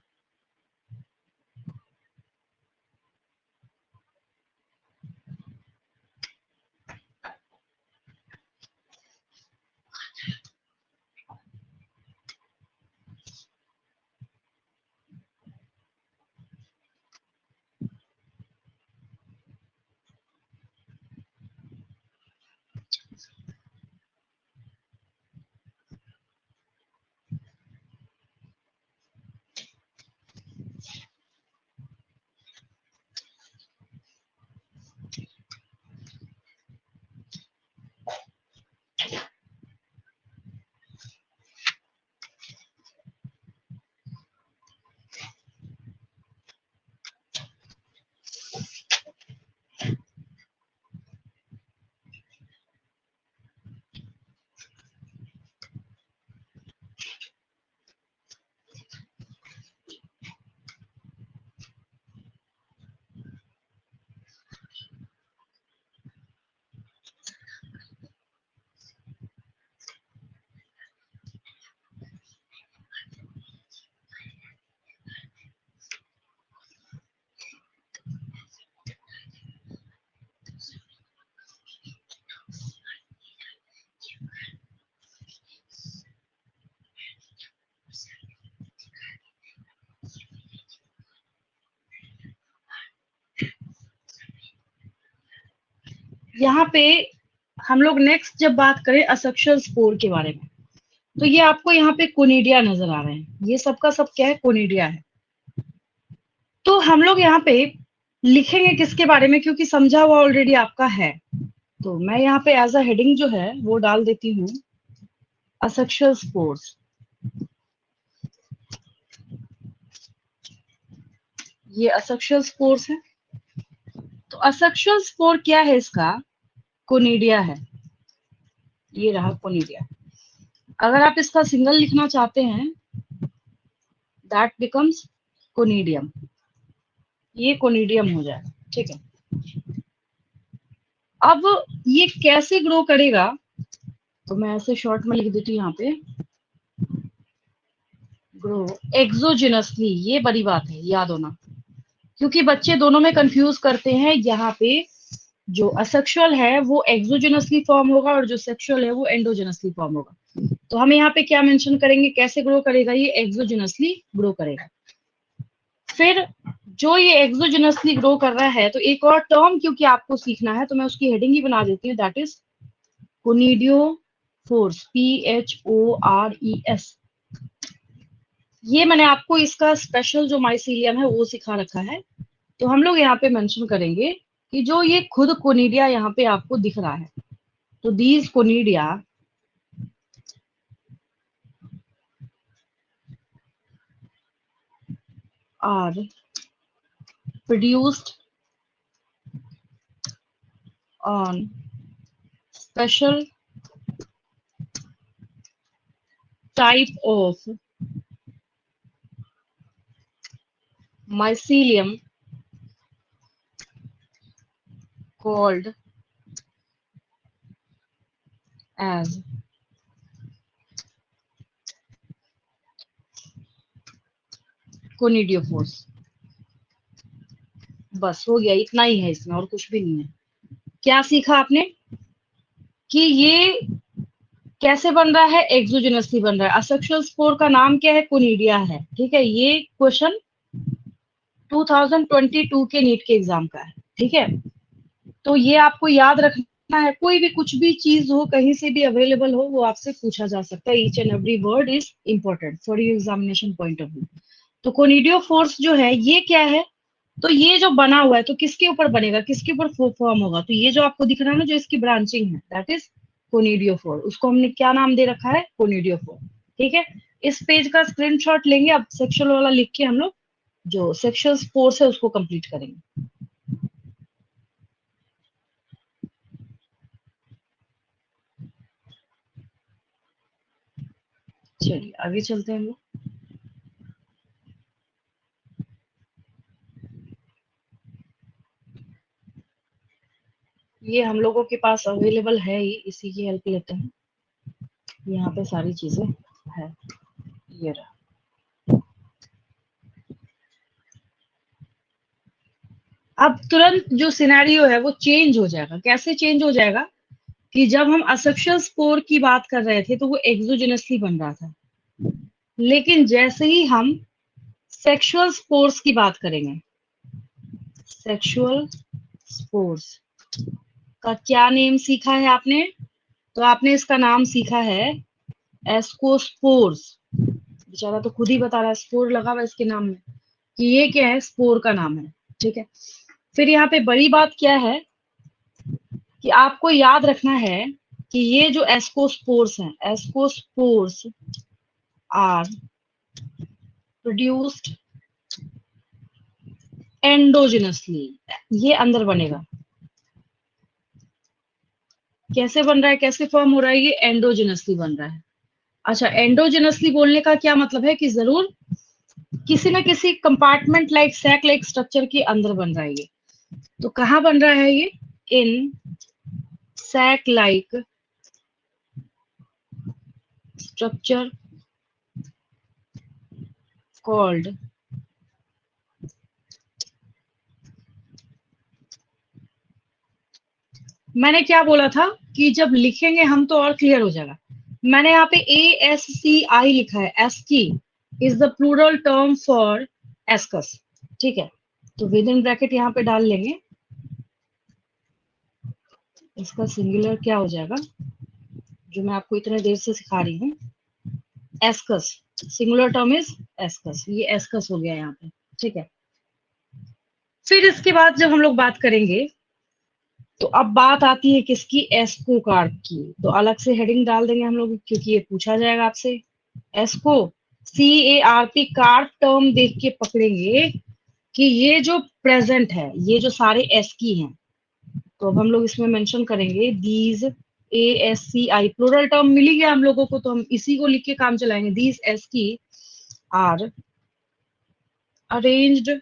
यहाँ पे हम लोग नेक्स्ट जब बात करें असेक्सुअल स्पोर के बारे में, तो ये आपको यहाँ पे कोनिडिया नजर आ रहे हैं। ये सबका सब क्या है? कोनिडिया है। तो हम लोग यहाँ पे लिखेंगे किसके बारे में? क्योंकि समझा हुआ ऑलरेडी आपका है। तो मैं यहाँ पे एज अ हेडिंग जो है वो डाल देती हूँ असेक्सुअल स्पोर्स। ये असेक्सुअल स्पोर्स है। तो असेक्सुअल स्पोर क्या है इसका? कोनिडिया है। ये रहा कोनिडिया। अगर आप इसका सिंगल लिखना चाहते हैं, दैट बिकम्स कोनिडियम। ये कोनिडियम हो जाएगा। ठीक है। अब ये कैसे ग्रो करेगा? तो मैं ऐसे शॉर्ट में लिख देती हूँ यहाँ पे, ग्रो एक्सोजिनसली। ये बड़ी बात है, याद होना, क्योंकि बच्चे दोनों में कंफ्यूज करते हैं। यहाँ पे जो असेक्सुअल है वो एक्सोजिनसली फॉर्म होगा और जो सेक्सुअल है वो एंडोजिनसली फॉर्म होगा। तो हम यहाँ पे क्या मेंशन करेंगे? कैसे ग्रो करेगा? ये एक्सोजिनसली ग्रो करेगा। फिर जो ये एक्सोजेनसली ग्रो कर रहा है, तो एक और टर्म क्योंकि आपको सीखना है तो मैं उसकी हेडिंग ही बना देती हूँ, दैट इज कोनिडियोफोर्स, PHORES। ये मैंने आपको इसका स्पेशल जो माइसीलियम है वो सिखा रखा है। तो हम लोग यहाँ पे मेंशन करेंगे कि जो ये खुद कोनिडिया यहाँ पे आपको दिख रहा है, तो these conidia are produced on special type of mycelium called as conidiophores। बस हो गया, इतना ही है इसमें, और कुछ भी नहीं है। क्या सीखा आपने कि ये कैसे बन रहा है, एक्सोजेनसली बन रहा है। असेक्सुअल स्पोर का नाम क्या है, कोनिडिया है। ठीक है, ये क्वेश्चन 2022 के नीट के एग्जाम का है। ठीक है, तो ये आपको याद रखना है। कोई भी कुछ भी चीज हो, कहीं से भी अवेलेबल हो, वो आपसे पूछा जा सकता है। Each and every word is important for your examination point of view. तो कोनिडियोफोर्स जो है ये क्या है, तो ये जो बना हुआ है, तो किसके ऊपर बनेगा, किसके ऊपर फॉर्म होगा, तो ये जो आपको दिख रहा है ना, जो इसकी ब्रांचिंग है, दैट इज कोनिडियोफोर। उसको हमने क्या नाम दे रखा है, कोनिडियोफोर। ठीक है, इस पेज का स्क्रीनशॉट लेंगे, अब सेक्सुअल वाला लिख के हम लोग जो सेक्सुअल स्पोर्स है उसको कंप्लीट करेंगे। चलिए आगे चलते हैं हम लोग। ये हम लोगों के पास अवेलेबल है ही, इसी की हेल्प लेते हैं। यहाँ पे सारी चीजें है, ये रहा। अब तुरंत जो सिनेरियो है वो चेंज हो जाएगा। कैसे चेंज हो जाएगा कि जब हम असेक्सुअल स्पोर की बात कर रहे थे तो वो एक्सोजेनसली बन रहा था, लेकिन जैसे ही हम सेक्सुअल स्पोर्स की बात करेंगे, सेक्सुअल स्पोर्स का क्या नेम सीखा है आपने, तो आपने इसका नाम सीखा है एस्कोस्पोर्स। बेचारा तो खुद ही बता रहा है, स्पोर लगा हुआ इसके नाम में, कि ये क्या है, स्पोर का नाम है। ठीक है, फिर यहाँ पे बड़ी बात क्या है कि आपको याद रखना है कि ये जो एस्कोस्पोर्स हैं, एस्कोस्पोर्स आर प्रोड्यूस्ड एंडोजिनसली, ये अंदर बनेगा। कैसे बन रहा है, कैसे फॉर्म हो रहा है, ये एंडोजिनसली बन रहा है। अच्छा, एंडोजिनसली बोलने का क्या मतलब है कि जरूर किसी न किसी compartment like sac like structure के अंदर बन रहा है ये। तो कहाँ बन रहा है ये, इन सैक लाइक स्ट्रक्चर कॉल्ड मैंने क्या बोला था कि जब लिखेंगे हम तो और क्लियर हो जाएगा। मैंने यहाँ पे ASCI लिखा है, asci is the plural term for ascus. ठीक है, तो विद इन ब्रैकेट यहाँ पे डाल लेंगे, इसका सिंगुलर क्या हो जाएगा, जो मैं आपको इतने देर से सिखा रही हूँ, ascus. Singular term is ascus, ये एस्कस हो गया यहाँ पे। ठीक है, फिर इसके बाद जब हम लोग बात करेंगे, तो अब बात आती है किसकी, एस्को कार्प की। तो अलग से हेडिंग डाल देंगे हम लोग, क्योंकि ये पूछा जाएगा आपसे। एस्को, CARP, कार्प टर्म देख के पकड़ेंगे कि ये जो प्रेजेंट है, ये जो सारे एस्की हैं, तो अब हम लोग इसमें मेंशन करेंगे दीज ASCI, प्लूरल टर्म मिल ही गया हम लोगों को, तो हम इसी को लिख के काम चलाएंगे। These asci are arranged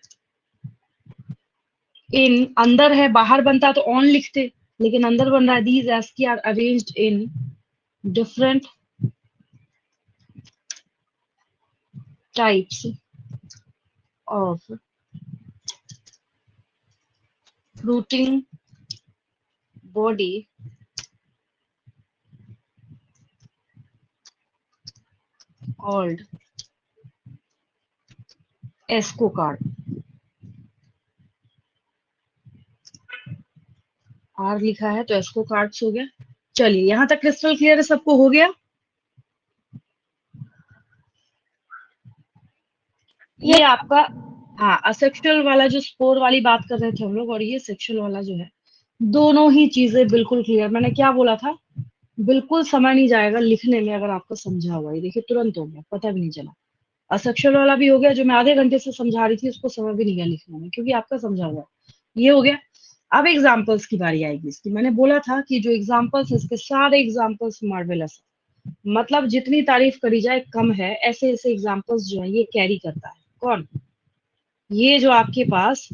in, अंदर है, बाहर बनता तो ऑन लिखते, लेकिन अंदर बन रहा है, these asci are arranged in different types of fruiting body called ascocarp। Are लिखा है तो एस्को कार्ड्स हो गया। चलिए यहाँ तक क्रिस्टल क्लियर है, सबको हो गया। ये आपका, हाँ, असेक्सुअल वाला जो स्पोर वाली बात कर रहे थे हम लोग, और ये सेक्सुअल वाला जो है, दोनों ही चीजें बिल्कुल क्लियर। मैंने क्या बोला था, बिल्कुल समय नहीं जाएगा लिखने में अगर आपको समझा हुआ। ये देखिए तुरंत हो गया, पता भी नहीं चला। असेक्सुअल वाला भी हो गया, जो मैं आधे घंटे से समझा रही थी उसको समय भी नहीं गया लिखने में, क्योंकि आपका समझा हुआ है। ये हो गया। अब एग्जाम्पल्स की बारी आएगी इसकी। मैंने बोला था कि जो एग्जाम्पल्स है इसके सारे एग्जाम्पल्स मार्वेलस है, मतलब जितनी तारीफ करी जाए कम है। ऐसे ऐसे एग्जाम्पल्स जो है ये कैरी करता है। कौन? ये जो आपके पास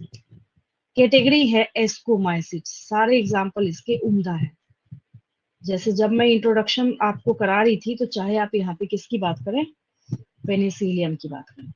कैटेगरी है एस्कोमाइसिट्स, सारे एग्जाम्पल इसके उम्दा है। जैसे जब मैं इंट्रोडक्शन आपको करा रही थी, तो चाहे आप यहाँ पे किसकी बात करें, पेनिसिलियम की बात करें।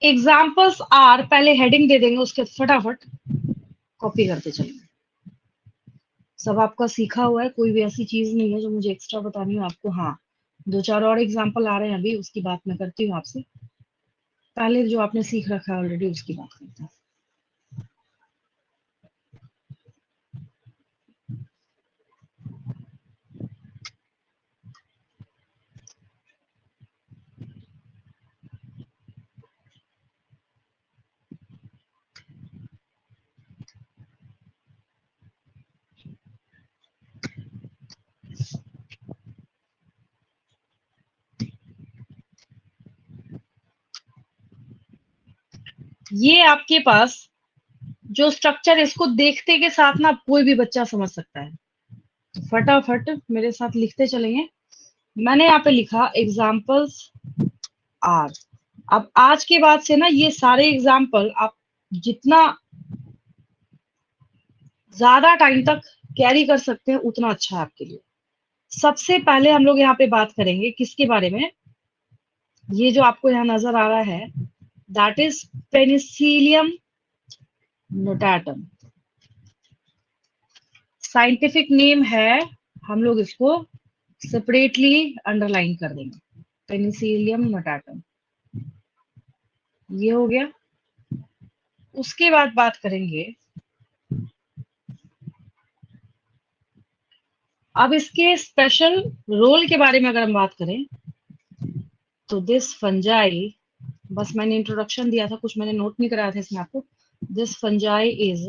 एग्जाम्पल्स आर, पहले हेडिंग दे देंगे, उसके फटाफट कॉपी करते चलेंगे। सब आपका सीखा हुआ है, कोई भी ऐसी चीज नहीं है जो मुझे एक्स्ट्रा बतानी हो आपको। हाँ, दो चार और एग्जाम्पल आ रहे हैं अभी, उसकी बात मैं करती हूँ आपसे। पहले जो आपने सीख रखा है ऑलरेडी उसकी बात करते हैं। ये आपके पास जो स्ट्रक्चर, इसको देखते के साथ ना कोई भी बच्चा समझ सकता है। तो फटाफट मेरे साथ लिखते चलेंगे। मैंने यहाँ पे लिखा एग्जाम्पल्स आर। अब आज के बाद से ना ये सारे एग्जाम्पल आप जितना ज्यादा टाइम तक कैरी कर सकते हैं उतना अच्छा है आपके लिए। सबसे पहले हम लोग यहाँ पे बात करेंगे किसके बारे में। ये जो आपको यहाँ नजर आ रहा है, that is Penicillium notatum. Scientific name है, हम लोग इसको सेपरेटली अंडरलाइन कर देंगे, पेनिसिलियम नोटाटम। ये हो गया। उसके बाद बात करेंगे, अब इसके स्पेशल रोल के बारे में अगर हम बात करें, तो दिस फंजाई, बस मैंने इंट्रोडक्शन दिया था, कुछ मैंने नोट नहीं कराया था इसमें आपको। दिस फंजाई इज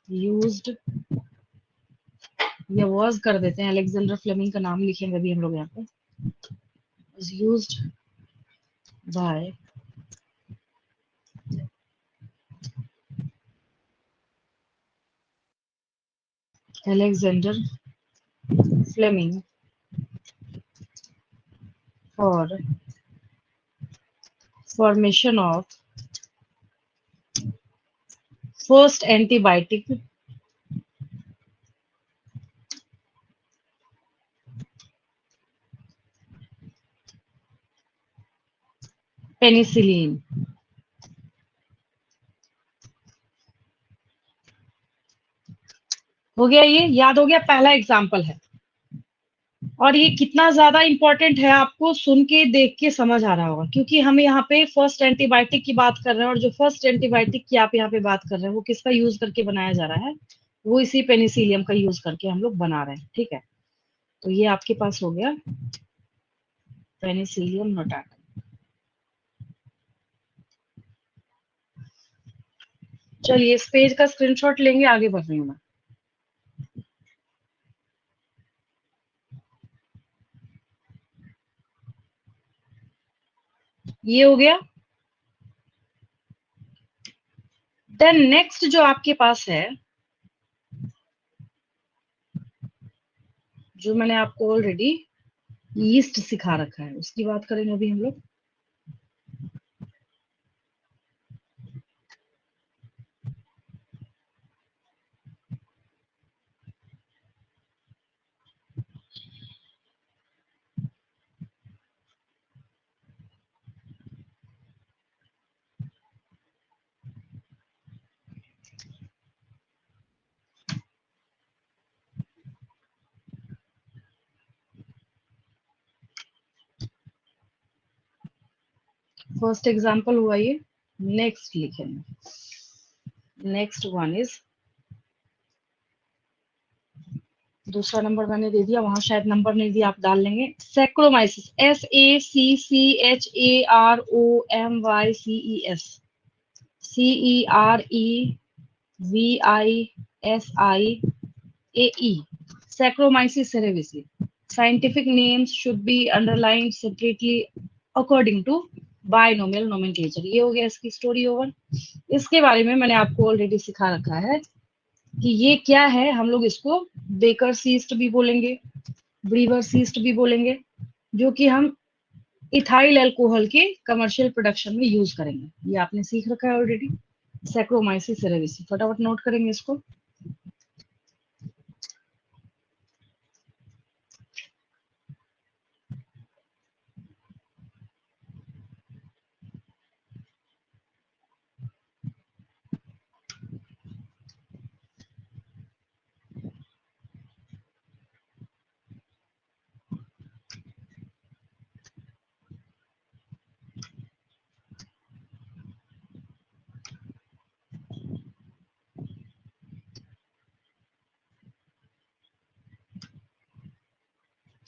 यूज्ड, या वॉज कर देते हैं, अलेक्जेंडर फ्लेमिंग का नाम लिखेंगे अभी हम लोग यहाँ पे। Is used by Alexander Fleming for formation of first antibiotic penicillin. हो गया, ये याद हो गया, पहला एग्जाम्पल है। और ये कितना ज्यादा इंपॉर्टेंट है आपको सुन के देख के समझ आ रहा होगा, क्योंकि हम यहाँ पे फर्स्ट एंटीबायोटिक की बात कर रहे हैं, और जो फर्स्ट एंटीबायोटिक की आप यहाँ पे बात कर रहे हैं वो किसका यूज करके बनाया जा रहा है, वो इसी पेनिसिलियम का यूज करके हम लोग बना रहे हैं। ठीक है, तो ये आपके पास हो गया पेनिसिलियम नोटाटम। चलिए इस पेज का स्क्रीनशॉट लेंगे, आगे बढ़ रही हूँ मैं। ये हो गया। देन नेक्स्ट जो आपके पास है, जो मैंने आपको ऑलरेडी यीस्ट सिखा रखा है, उसकी बात करेंगे अभी हम लोग। फर्स्ट एग्जाम्पल हुआ ये। नेक्स्ट लिखेंगे, नेक्स्ट वन इज, दूसरा नंबर मैंने दे दिया, वहां शायद नंबर नहीं दिया, आप डाल लेंगे। Saccharomyces, SACCHAROMYCES, CEREVISIAE, Saccharomyces cerevisiae. Scientific names should be underlined separately according to binomial nomenclature. ये हो गया इसकी स्टोरी ओवर। इसके बारे में मैंने आपको ऑलरेडी सिखा रखा है कि ये क्या है। हम लोग इसको बेकर सीस्ट भी बोलेंगे, ब्रीवर सीस्ट भी बोलेंगे, जो कि हम इथाइल अल्कोहल के कमर्शियल प्रोडक्शन में यूज करेंगे। ये आपने सीख रखा है ऑलरेडी। सैक्रोमाइसिस सेरेविसी, फटाफट नोट करेंगे इसको।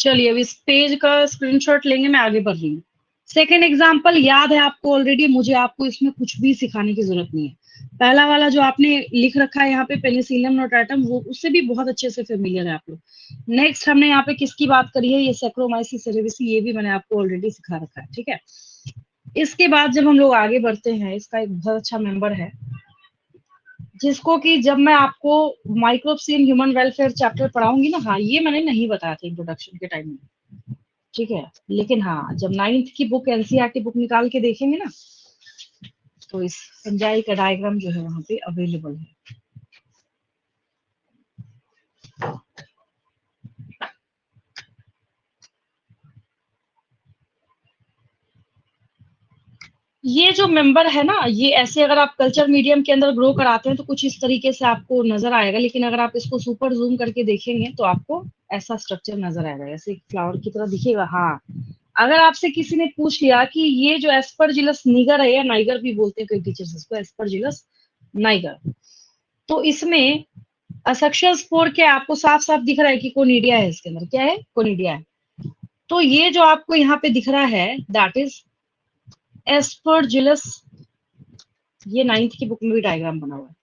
चलिए अब इस पेज का स्क्रीनशॉट लेंगे, मैं आगे बढ़ रही हूँ। सेकेंड एग्जाम्पल याद है आपको ऑलरेडी, मुझे आपको इसमें कुछ भी सिखाने की जरूरत नहीं है। पहला वाला जो आपने लिख रखा है यहाँ पे पेनिसिलियम नोटाटम, वो उससे भी बहुत अच्छे से फेमिलियर है आप लोग। नेक्स्ट हमने यहाँ पे किसकी बात करी है, ये सैक्रोमाइसिस सेरेविसी, ये भी मैंने आपको ऑलरेडी सिखा रखा है, ठीक है। इसके बाद जब हम लोग आगे बढ़ते हैं, इसका एक बहुत अच्छा मेंबर है जिसको कि जब मैं आपको microbes in human welfare chapter पढ़ाऊंगी ना, हाँ ये मैंने नहीं बताया था इंट्रोडक्शन के टाइम में, ठीक है। लेकिन हाँ जब 9th की बुक एनसीईआरटी बुक निकाल के देखेंगे ना, तो इस फंजाई का डायग्राम जो है वहां पे अवेलेबल है। ये जो मेंबर है ना, ये ऐसे अगर आप कल्चर मीडियम के अंदर ग्रो कराते हैं तो कुछ इस तरीके से आपको नजर आएगा, लेकिन अगर आप इसको सुपर जूम करके देखेंगे तो आपको ऐसा स्ट्रक्चर नजर आएगा, ऐसे एक फ्लावर की तरह दिखेगा। हाँ, अगर आपसे किसी ने पूछ लिया कि ये जो एस्परजिलस निगर है, या नाइगर भी बोलते हैं कई टीचर्स इसको, एस्परजिलस नाइगर, तो इसमें असेक्सुअल स्पोर क्या है, आपको साफ साफ दिख रहा है कि कोनिडिया है इसके अंदर, क्या है, कोनिडिया है। तो ये जो आपको यहाँ पे दिख रहा है दैट इज एस्परजिलस, ये 9th की बुक में भी डायग्राम बना हुआ है,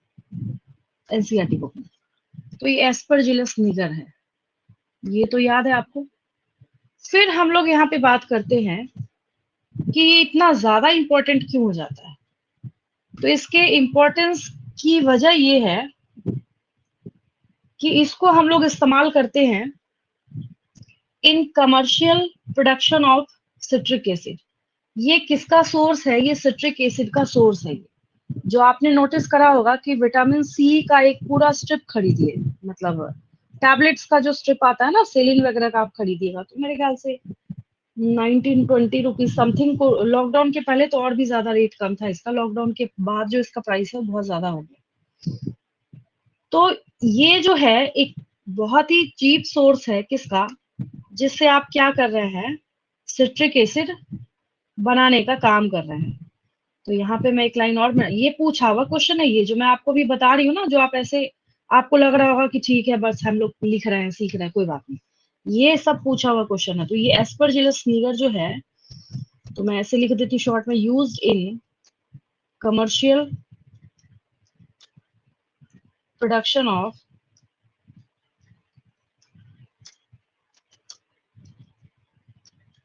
एनसीईआरटी बुक में। तो ये एस्परजिलस निगर है, ये तो याद है आपको। फिर हम लोग यहाँ पे बात करते हैं कि ये इतना ज्यादा इंपॉर्टेंट क्यों हो जाता है। तो इसके इम्पोर्टेंस की वजह ये है कि इसको हम लोग इस्तेमाल करते हैं in commercial production of citric acid. ये किसका सोर्स है, ये सिट्रिक एसिड का सोर्स है। जो आपने नोटिस करा होगा कि विटामिन सी का एक पूरा स्ट्रिप खरीदिए, मतलब टैबलेट्स का जो स्ट्रिप आता है ना, सेलिन वगैरह का आप खरीदिएगा तो मेरे ख्याल से 19-20 समथिंग को, लॉकडाउन के पहले तो और भी ज्यादा रेट कम था इसका, लॉकडाउन के बाद जो इसका प्राइस है बहुत ज्यादा हो गया। तो ये जो है एक बहुत ही चीप सोर्स है किसका, जिससे आप क्या कर रहे हैं, सिट्रिक एसिड बनाने का काम कर रहे हैं। तो यहाँ पे मैं एक लाइन और, मैं ये पूछा हुआ क्वेश्चन है, ये जो मैं आपको भी बता रही हूँ ना, जो आप ऐसे आपको लग रहा होगा कि ठीक है बस हम लोग लिख रहे हैं सीख रहे हैं कोई बात नहीं, ये सब पूछा हुआ क्वेश्चन है। तो ये एस्परजिलस निगर जो है, तो मैं ऐसे लिख देती शॉर्ट में, used in commercial production of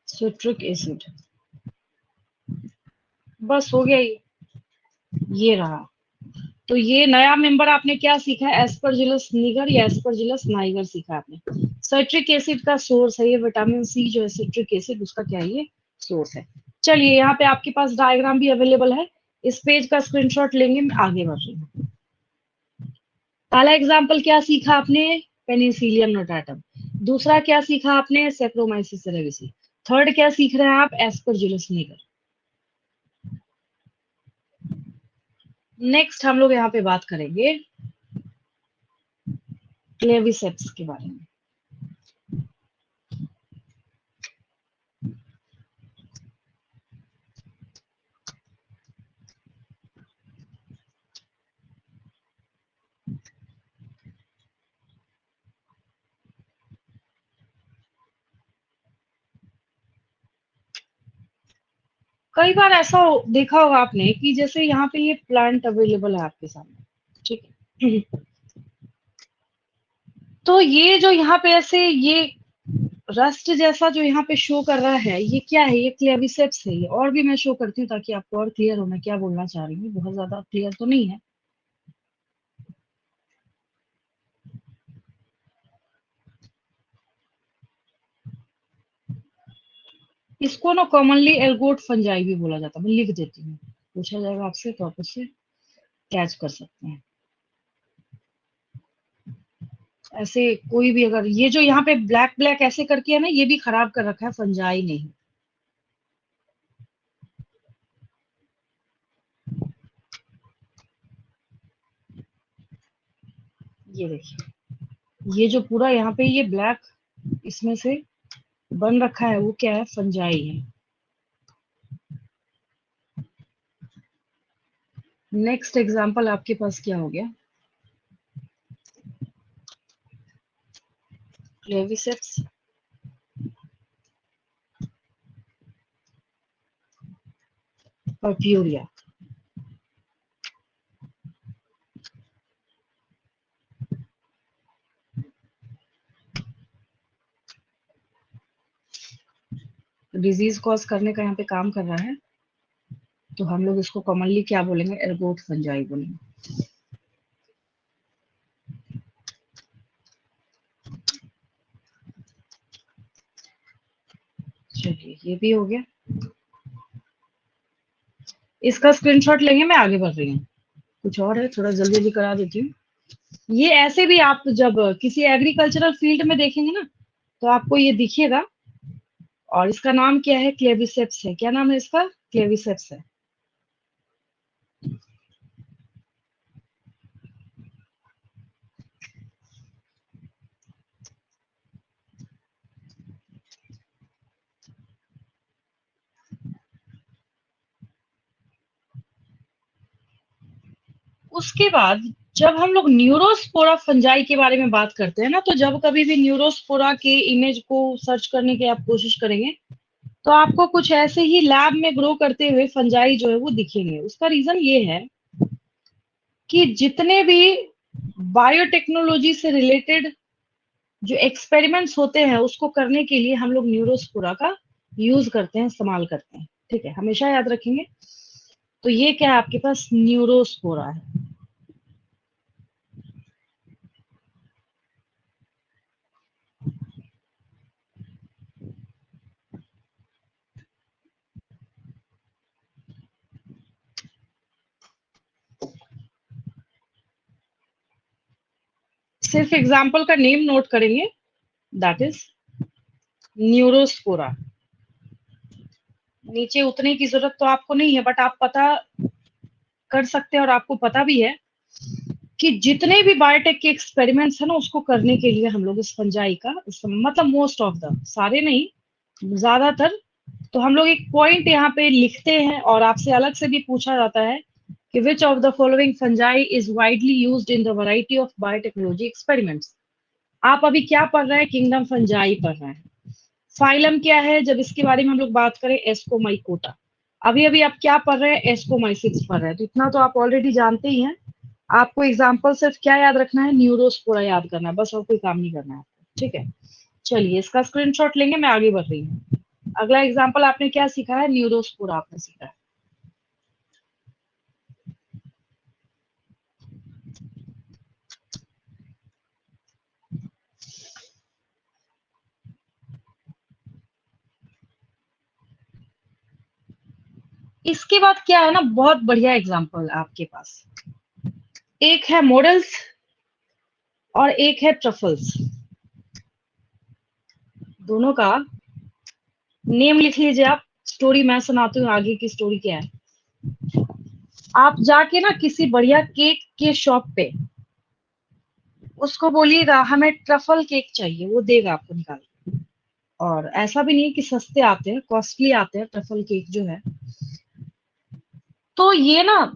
citric acid. बस हो गया ये रहा। तो ये नया मेंबर आपने क्या सीखा है, एस्परजिलस निगर या एस्परजिलस नाइगर सीखा आपने। सिट्रिक एसिड का सोर्स है ये, विटामिन सी जो है सिट्रिक एसिड, उसका क्या है, ये सोर्स है। चलिए यहाँ पे आपके पास डायग्राम भी अवेलेबल है, इस पेज का स्क्रीनशॉट लेंगे, मैं आगे बढ़ रही हूँ। पहला एग्जाम्पल क्या सीखा आपने, पेनिसिलियम नोटाटम। दूसरा क्या सीखा आपने, सैक्रोमाइसिस सेरेविसी। थर्ड क्या सीख रहे हैं आप, एस्परजिलस निगर। नेक्स्ट हम लोग यहाँ पे बात करेंगे क्लेविसेप्स के बारे में। कई बार ऐसा देखा होगा आपने कि जैसे यहाँ पे ये प्लांट अवेलेबल है आपके सामने, ठीक है। तो ये जो यहाँ पे ऐसे ये रस्ट जैसा जो यहाँ पे शो कर रहा है, ये क्या है? ये क्लेविसेप्स है। ये और भी मैं शो करती हूँ ताकि आपको और क्लियर हो मैं क्या बोलना चाह रही हूँ। बहुत ज्यादा क्लियर तो नहीं है। इसको ना कॉमनली एल्गोट फंजाई भी बोला जाता है। मैं लिख देती हूँ, पूछा जाएगा आपसे तो आप उससे कैच कर सकते हैं। ऐसे कोई भी अगर ये जो यहाँ पे ब्लैक ब्लैक ऐसे करके है ना, ये भी खराब कर रखा है, फंजाई नहीं। ये देखिए, ये जो पूरा यहाँ पे ये ब्लैक इसमें से बन रखा है, वो क्या है? फंजाई है। नेक्स्ट एग्जांपल आपके पास क्या हो गया? क्लेविसेप्स पर्प्यूरिया। डिजीज कॉज करने का यहाँ पे काम कर रहा है, तो हम लोग इसको कॉमनली क्या बोलेंगे? एर्गोट फंजाई बोलेंगे। चलिए, ये भी हो गया। इसका स्क्रीनशॉट लेंगे, मैं आगे बढ़ रही हूँ। कुछ और है, थोड़ा जल्दी जल्दी करा देती हूँ। ये ऐसे भी आप जब किसी एग्रीकल्चरल फील्ड में देखेंगे ना, तो आपको ये दिखेगा। और इसका नाम क्या है? क्लेविसेप्स है। क्या नाम है इसका? क्लेविसेप्स है। उसके बाद जब हम लोग न्यूरोस्पोरा फंजाई के बारे में बात करते हैं ना, तो जब कभी भी न्यूरोस्पोरा के इमेज को सर्च करने की आप कोशिश करेंगे, तो आपको कुछ ऐसे ही लैब में ग्रो करते हुए फंजाई जो है वो दिखेंगे। उसका रीजन ये है कि जितने भी बायोटेक्नोलॉजी से रिलेटेड जो एक्सपेरिमेंट्स होते हैं, उसको करने के लिए हम लोग न्यूरोस्पोरा का यूज करते हैं, इस्तेमाल करते हैं। ठीक है, हमेशा याद रखेंगे। तो ये क्या है? आपके पास न्यूरोस्पोरा है। सिर्फ एग्जाम्पल का नेम नोट करेंगे, दैट इज न्यूरोस्पोरा। नीचे उतने की जरूरत तो आपको नहीं है, बट आप पता कर सकते हैं, और आपको पता भी है कि जितने भी बायोटेक के एक्सपेरिमेंट्स है ना, उसको करने के लिए हम लोग इस फंजाई का मतलब मोस्ट ऑफ द, सारे नहीं, ज्यादातर, तो हम लोग एक पॉइंट यहाँ पे लिखते हैं, और आपसे अलग से भी पूछा जाता है कि which of the following fungi is widely used in the variety of biotechnology experiments. आप अभी क्या पढ़ रहे हैं? किंगडम फंजाई पढ़ रहे हैं। फाइलम क्या है? जब इसके बारे में हम लोग बात करें, एस्कोमाइकोटा। अभी अभी आप क्या पढ़ रहे हैं? एस्कोमाइसिस पढ़ रहे हैं। तो इतना तो आप ऑलरेडी जानते ही हैं। आपको एग्जाम्पल सिर्फ क्या याद रखना है? न्यूरोस्पोरा याद करना है, बस और कोई काम नहीं करना है आपको। ठीक है, चलिए इसका स्क्रीनशॉट लेंगे, मैं आगे बढ़ रही हूँ। अगला एग्जाम्पल आपने क्या सीखा है? न्यूरोस्पोरा आपने सीखा है। इसके बाद क्या है ना, बहुत बढ़िया एग्जाम्पल आपके पास। एक है मॉडल्स और एक है ट्रफल्स। दोनों का नेम लिख लीजिए आप। स्टोरी मैं सुनाती हूँ, आगे की स्टोरी क्या है। आप जाके ना किसी बढ़िया केक के शॉप पे उसको बोलिएगा हमें ट्रफल केक चाहिए, वो देगा आपको निकाल के। और ऐसा भी नहीं है कि सस्ते आते हैं, कॉस्टली आते हैं ट्रफल केक जो है। तो ये ना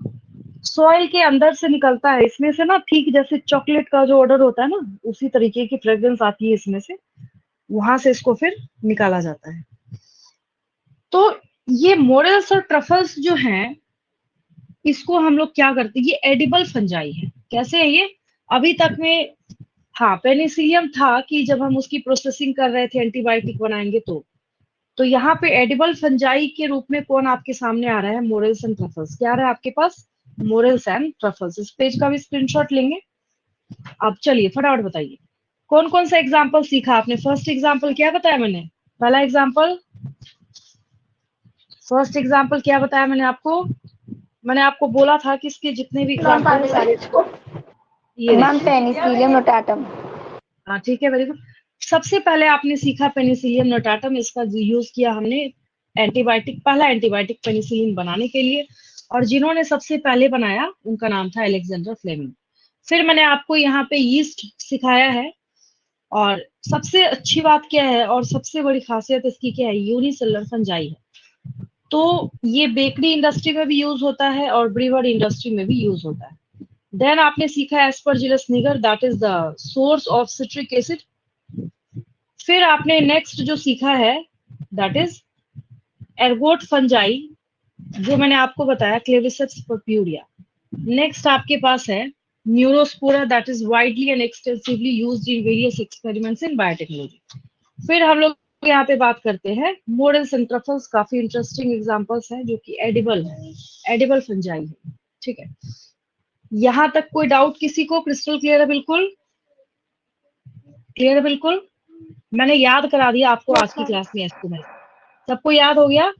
सॉइल के अंदर से निकलता है। इसमें से ना ठीक जैसे चॉकलेट का जो ऑर्डर होता है ना, उसी तरीके की फ्रेग्रेंस आती है इसमें से। वहां से इसको फिर निकाला जाता है। तो ये मोरल्स और ट्रफल्स जो हैं, इसको हम लोग क्या करते हैं, ये एडिबल फंजाई है। कैसे है ये? अभी तक में, हाँ, पेनिसिलियम था कि जब हम उसकी प्रोसेसिंग कर रहे थे एंटीबायोटिक बनाएंगे तो यहाँ पे एडिबल फंजाई के रूप में कौन आपके सामने आ रहा है? Morels and truffles. क्या आ रहा है आपके पास? Morels and truffles. इस पेज का भी स्क्रीनशॉट लेंगे। अब चलिए फटाफट बताइए, कौन कौन सा एग्जाम्पल सीखा आपने? फर्स्ट एग्जाम्पल क्या बताया मैंने? पहला एग्जाम्पल, फर्स्ट एग्जाम्पल क्या बताया मैंने आपको? मैंने आपको बोला था कि इसके जितने भी एग्जाम्पल है सारे, ये मैम देखिए। Penicillium notatum. हाँ ठीक है, वेरी गुड। सबसे पहले आपने सीखा पेनिसिलियम नोटाटम, इसका यूज किया हमने एंटीबायोटिक, पहला एंटीबायोटिक पेनिसिलिन बनाने के लिए। और जिन्होंने सबसे पहले बनाया उनका नाम था अलेक्जेंडर फ्लेमिंग। फिर मैंने आपको यहाँ पे यीस्ट सिखाया है। और सबसे अच्छी बात क्या है और सबसे बड़ी खासियत इसकी क्या है? यूनिसेलुलर फंजाई है। तो ये बेकरी इंडस्ट्री में भी यूज होता है और ब्रीवरी इंडस्ट्री में भी यूज होता है। देन आपने सीखा Aspergillus nigger, that is the source of citric acid. फिर आपने नेक्स्ट जो सीखा है दैट इज एर्गोट फंजाई, जो मैंने आपको बताया क्लेविसेप्स पर्प्यूरिया। नेक्स्ट आपके पास है Neurospora, that is widely and extensively used in various experiments in biotechnology. फिर हम लोग यहाँ पे बात करते हैं मोरल्स एंड ट्रफल्स। काफी इंटरेस्टिंग एग्जांपल्स हैं जो कि एडिबल है, एडिबल फंजाई है। ठीक है, यहाँ तक कोई डाउट किसी को? क्रिस्टल क्लियर है बिल्कुल? क्लियर है बिल्कुल? मैंने याद करा दिया आपको यस आज की मैम। क्लास में एस्टिमेट। सबको याद हो गया?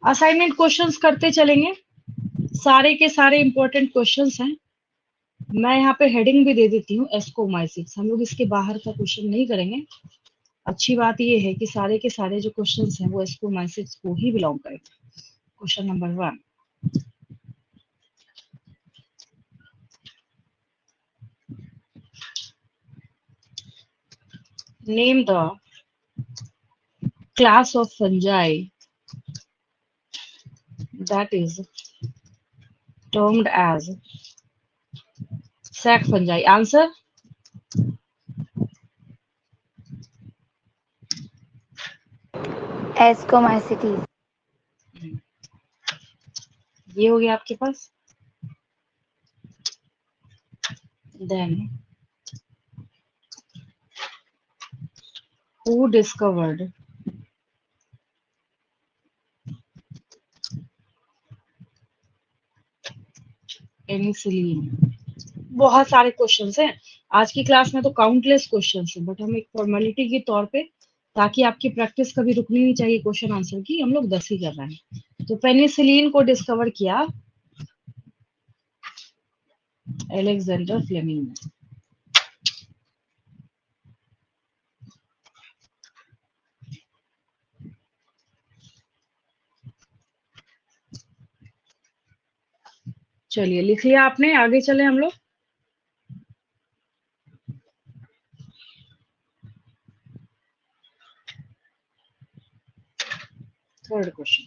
असाइनमेंट क्वेश्चंस करते चलेंगे, सारे के सारे इंपॉर्टेंट क्वेश्चंस हैं। मैं यहाँ पे हेडिंग भी दे देती हूँ, एस्कोमाइसिस। हम लोग इसके बाहर का क्वेश्चन नहीं करेंगे। अच्छी बात ये है कि सारे के सारे जो क्वेश्चंस हैं वो एस्कोमाइसिस को ही बिलोंग करेंगे। Question number 1, name the class of fungi that is termed as sac fungi. Answer? Ascomycetes. ये हो गया आपके पास। Then who discovered penicillin? बहुत सारे क्वेश्चंस हैं आज की क्लास में, तो काउंटलेस क्वेश्चंस हैं, बट हम एक फॉर्मेलिटी के तौर पे, ताकि आपकी प्रैक्टिस कभी रुकनी नहीं चाहिए क्वेश्चन आंसर की, हम लोग 10 ही कर रहे हैं। तो पेनिसिलिन को डिस्कवर किया अलेक्जेंडर फ्लेमिंग ने। चलिए लिख लिया आपने, आगे चले हम लोग। Third question,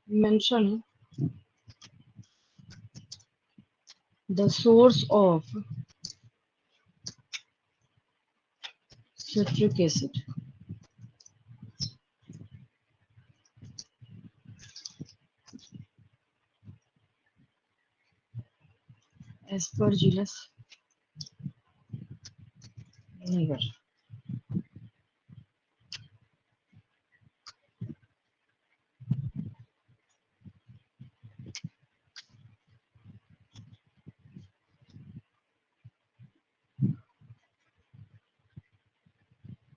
mention the source of citric acid. Aspergillus niger.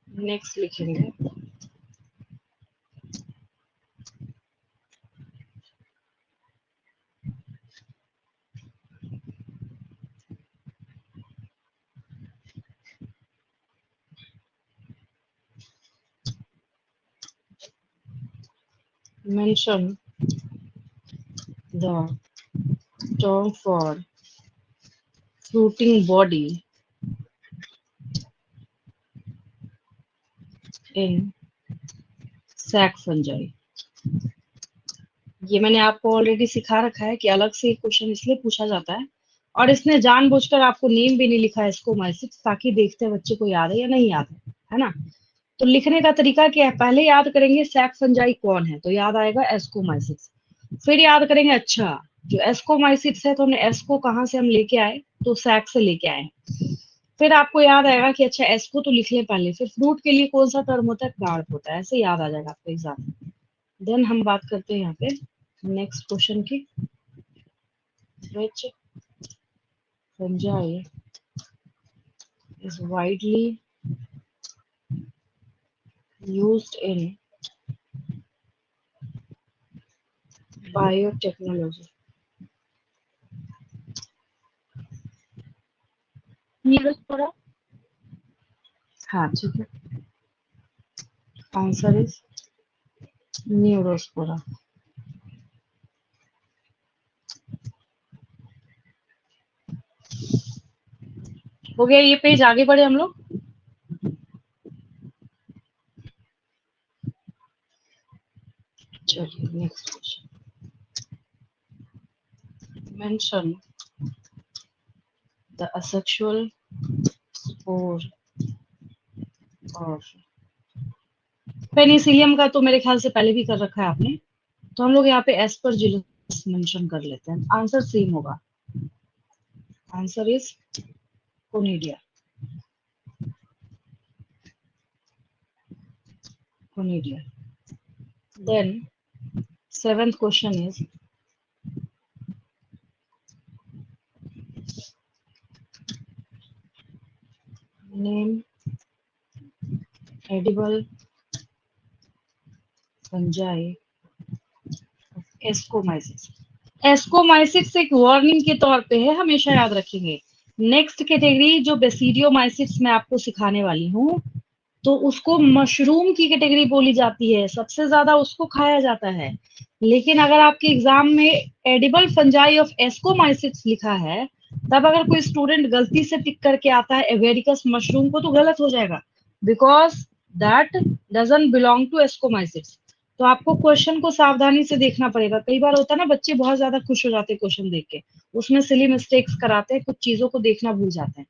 Next लिखेंगे mention the term for fruiting body in sac fungi। ये मैंने आपको ऑलरेडी सिखा रखा है कि अलग से क्वेश्चन इसलिए पूछा जाता है, और इसने जानबूझकर आपको नेम भी नहीं लिखा है एस्कोमाइसिट्स, ताकि देखते हैं बच्चे को याद है या नहीं याद है ना। तो लिखने का तरीका क्या है, पहले याद करेंगे सैक फंजाई कौन है, तो याद आएगा एस्कोमाइसिट्स। फिर याद करेंगे अच्छा जो एस्कोमाइसिट्स है तो हमने एस्को कहाँ से हम लेके आए, तो सैक से लेके आए। फिर आपको याद आएगा कि अच्छा एस्को तो लिख लें पहले, फिर फ्रूट के लिए कौन सा टर्म होता है, कार्प होता है, ऐसे याद आ जाएगा आपको एग्जाम में। देन हम बात करते हैं यहाँ पे नेक्स्ट क्वेश्चन की, which fungi is widely used in biotechnology। Neurospora. हाँ ठीक है, आंसर इज न्यूरोस्पोरा। हो गया ये पेज, आगे बढ़े हम लोग। चलिए next question, mention the asexual spore of Penicillium का तो मेरे ख्याल से पहले भी कर रखा है आपने, तो हम लोग यहाँ पे एस्परजिलस मेंशन कर लेते हैं, आंसर सेम होगा, answer is conidia, conidia. Then seventh question is name edible fungi ascomycetes. Ascomycetes एक वार्निंग के तौर पे है, हमेशा याद रखेंगे। नेक्स्ट कैटेगरी जो बेसिडियोमाइसिस मैं आपको सिखाने वाली हूँ, तो उसको मशरूम की कैटेगरी बोली जाती है, सबसे ज्यादा उसको खाया जाता है। लेकिन अगर आपके एग्जाम में एडिबल फंजाई ऑफ एस्कोमाइसिस लिखा है, तब अगर कोई स्टूडेंट गलती से टिक करके आता है एवेरिकस मशरूम को, तो गलत हो जाएगा, because that doesn't belong to ascomycetes. तो आपको क्वेश्चन को सावधानी से देखना पड़ेगा। कई बार होता है ना, बच्चे बहुत ज्यादा खुश हो जाते हैं क्वेश्चन देख के, उसमें सिली मिस्टेक्स कराते हैं, कुछ चीजों को देखना भूल जाते हैं।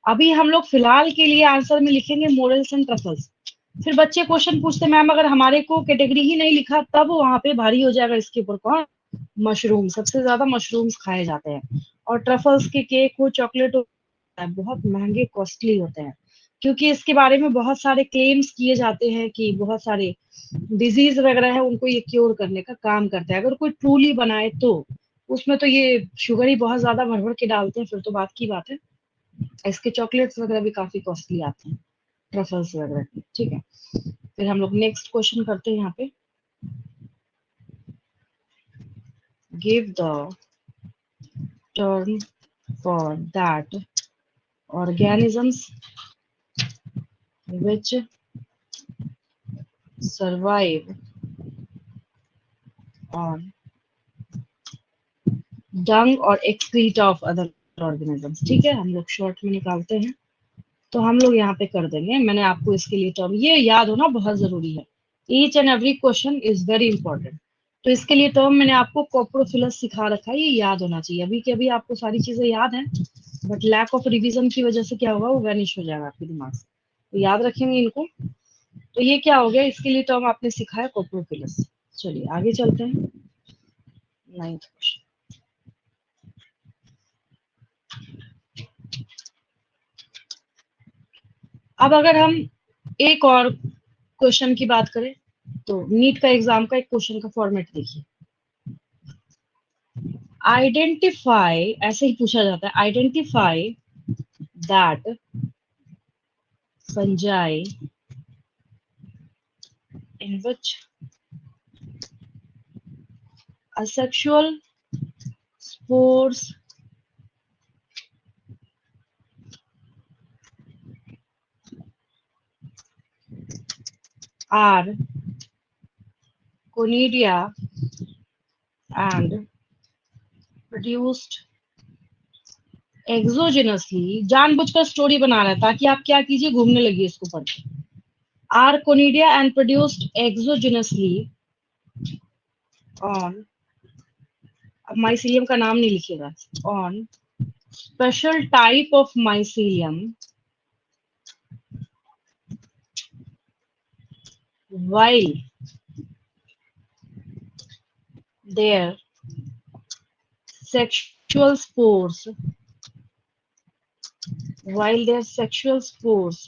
अभी हम लोग फिलहाल के लिए आंसर में लिखेंगे मोरल्स एंड ट्रफल्स। फिर बच्चे क्वेश्चन पूछते मैम अगर हमारे को कैटेगरी ही नहीं लिखा, तब वहां पे भारी हो जाएगा इसके ऊपर कौन, मशरूम। सबसे ज्यादा मशरूम्स खाए जाते हैं, और ट्रफल्स के केक हो, चॉकलेट हो, बहुत महंगे कॉस्टली होते हैं, क्योंकि इसके बारे में बहुत सारे क्लेम्स किए जाते हैं कि बहुत सारे डिजीज वगैरह है उनको ये क्योर करने का काम करता है। अगर कोई ट्रूली बनाए तो उसमें तो ये शुगर ही बहुत ज्यादा भर भर के डालते हैं, फिर तो बात की बात है। इसके चॉकलेट्स वगैरह भी काफी कॉस्टली आते हैं, ट्रफल्स वगैरह की, ठीक है। फिर हम लोग नेक्स्ट क्वेश्चन करते हैं यहाँ पे, give the term for that organisms which survive on dung और excrete of other organisms। ठीक है, हम लोग शॉर्ट में निकालते हैं, तो हम लोग यहाँ पे कर देंगे। मैंने आपको इसके लिए टर्म, ये याद होना बहुत जरूरी है, each and every question is very important. तो इसके लिए टर्म मैंने आपको कोप्रोफिलस सिखा रखा है, ये याद होना चाहिए। अभी के अभी आपको सारी चीजें याद हैं, बट लैक ऑफ रिवीजन की वजह से क्या होगा, वो वैनिश हो जाएगा आपके दिमाग से, तो याद रखेंगे इनको। तो ये क्या हो गया, इसके लिए टर्म आपने सीखा है कोप्रोफिलस। चलिए आगे चलते हैं, नाइन्थ क्वेश्चन। अब अगर हम एक और क्वेश्चन की बात करें, तो नीट का एग्जाम का एक क्वेश्चन का फॉर्मेट देखिए, आइडेंटिफाई, ऐसे ही पूछा जाता है, identify that fungi in which asexual spores are conidia and produced एक्सोजेनसली, जानबूझकर स्टोरी बना रहा है ताकि आप क्या कीजिए, घूमने लगिए इसको पढ़ के। Are conidia and produced exogenously on, अब माइसीलियम का नाम नहीं लिखिएगा, on special type of mycelium while their sexual spores while their sexual spores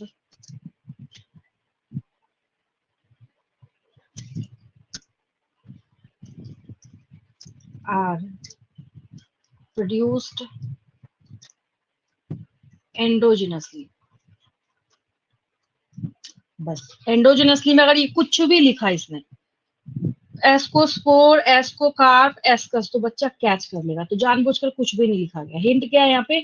are produced endogenously। बस एंडोजेनसली में अगर ये कुछ भी लिखा है इसमें, एस्कोस्पोर, एस्कोकार्प, एस्कस, तो बच्चा कैच कर लेगा। तो जानबूझकर कुछ भी नहीं लिखा गया। हिंट क्या है यहाँ पे?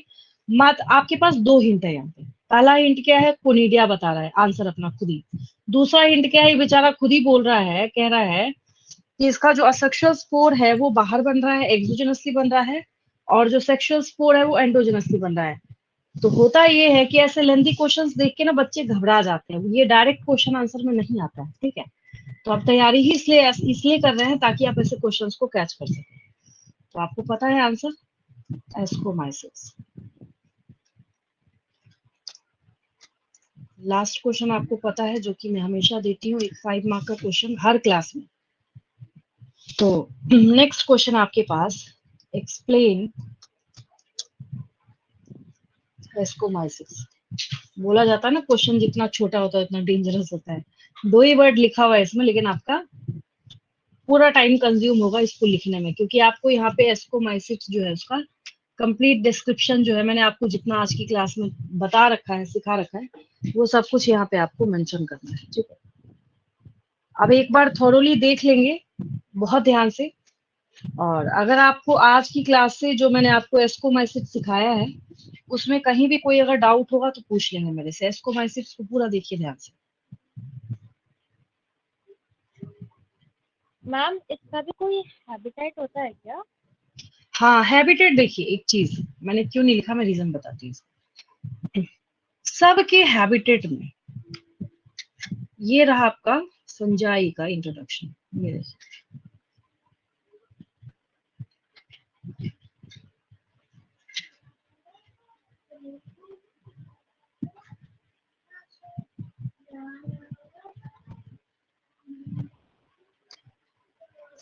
मत, आपके पास दो हिंट है यहाँ पे। पहला हिंट क्या है? कोनिडिया बता रहा है आंसर अपना खुद ही। दूसरा हिंट क्या है? बेचारा खुद ही बोल रहा है, कह रहा है कि इसका जो असेक्सुअल स्पोर है वो बाहर बन रहा है, एक्सोजेनसली बन रहा है, और जो सेक्सुअल स्पोर है वो एंडोजेनसली बन रहा है। तो होता ये है कि ऐसे लेंथी क्वेश्चंस देख के ना बच्चे घबरा जाते हैं, ये डायरेक्ट क्वेश्चन आंसर में नहीं आता है, ठीक है। तो आप तैयारी ही इसलिए कर रहे हैं ताकि आप ऐसे क्वेश्चंस को कैच कर सकें। तो आपको पता है आंसर, एस्कोमाइसिस। लास्ट क्वेश्चन आपको पता है, जो कि मैं हमेशा देती हूँ, एक 5 मार्क का क्वेश्चन हर क्लास में। तो नेक्स्ट क्वेश्चन आपके पास, एक्सप्लेन एस्कोमाइसिस। बोला जाता है ना, क्वेश्चन जितना छोटा होता है उतना डेंजरस होता है। 2 ही वर्ड लिखा हुआ है इसमें, लेकिन आपका पूरा टाइम कंज्यूम होगा इसको लिखने में, क्योंकि आपको यहाँ पे एस्कोमाइसिस जो है उसका कंप्लीट डिस्क्रिप्शन जो है, मैंने आपको जितना आज की क्लास में बता रखा है, सिखा रखा है, वो सब कुछ यहाँ पे आपको मेंशन करना है, ठीक है। अब एक बार थोरोली देख लेंगे बहुत ध्यान से, और अगर आपको आज की क्लास से जो मैंने आपको एस्कोमाइसिस सिखाया है उसमें कहीं भी कोई अगर डाउट होगा तो पूछ लेंगे मेरे से। एस्कोमाइसिस को पूरा देखिए ध्यान से। मैम इसका भी कोई हैबिटेट होता है क्या? हाँ, हैबिटेट देखिए, एक चीज मैंने क्यों नहीं लिखा, मैं रीजन बताती हूँ। सबके हैबिटेट में ये रहा आपका संजाई का इंट्रोडक्शन, ये देखिए,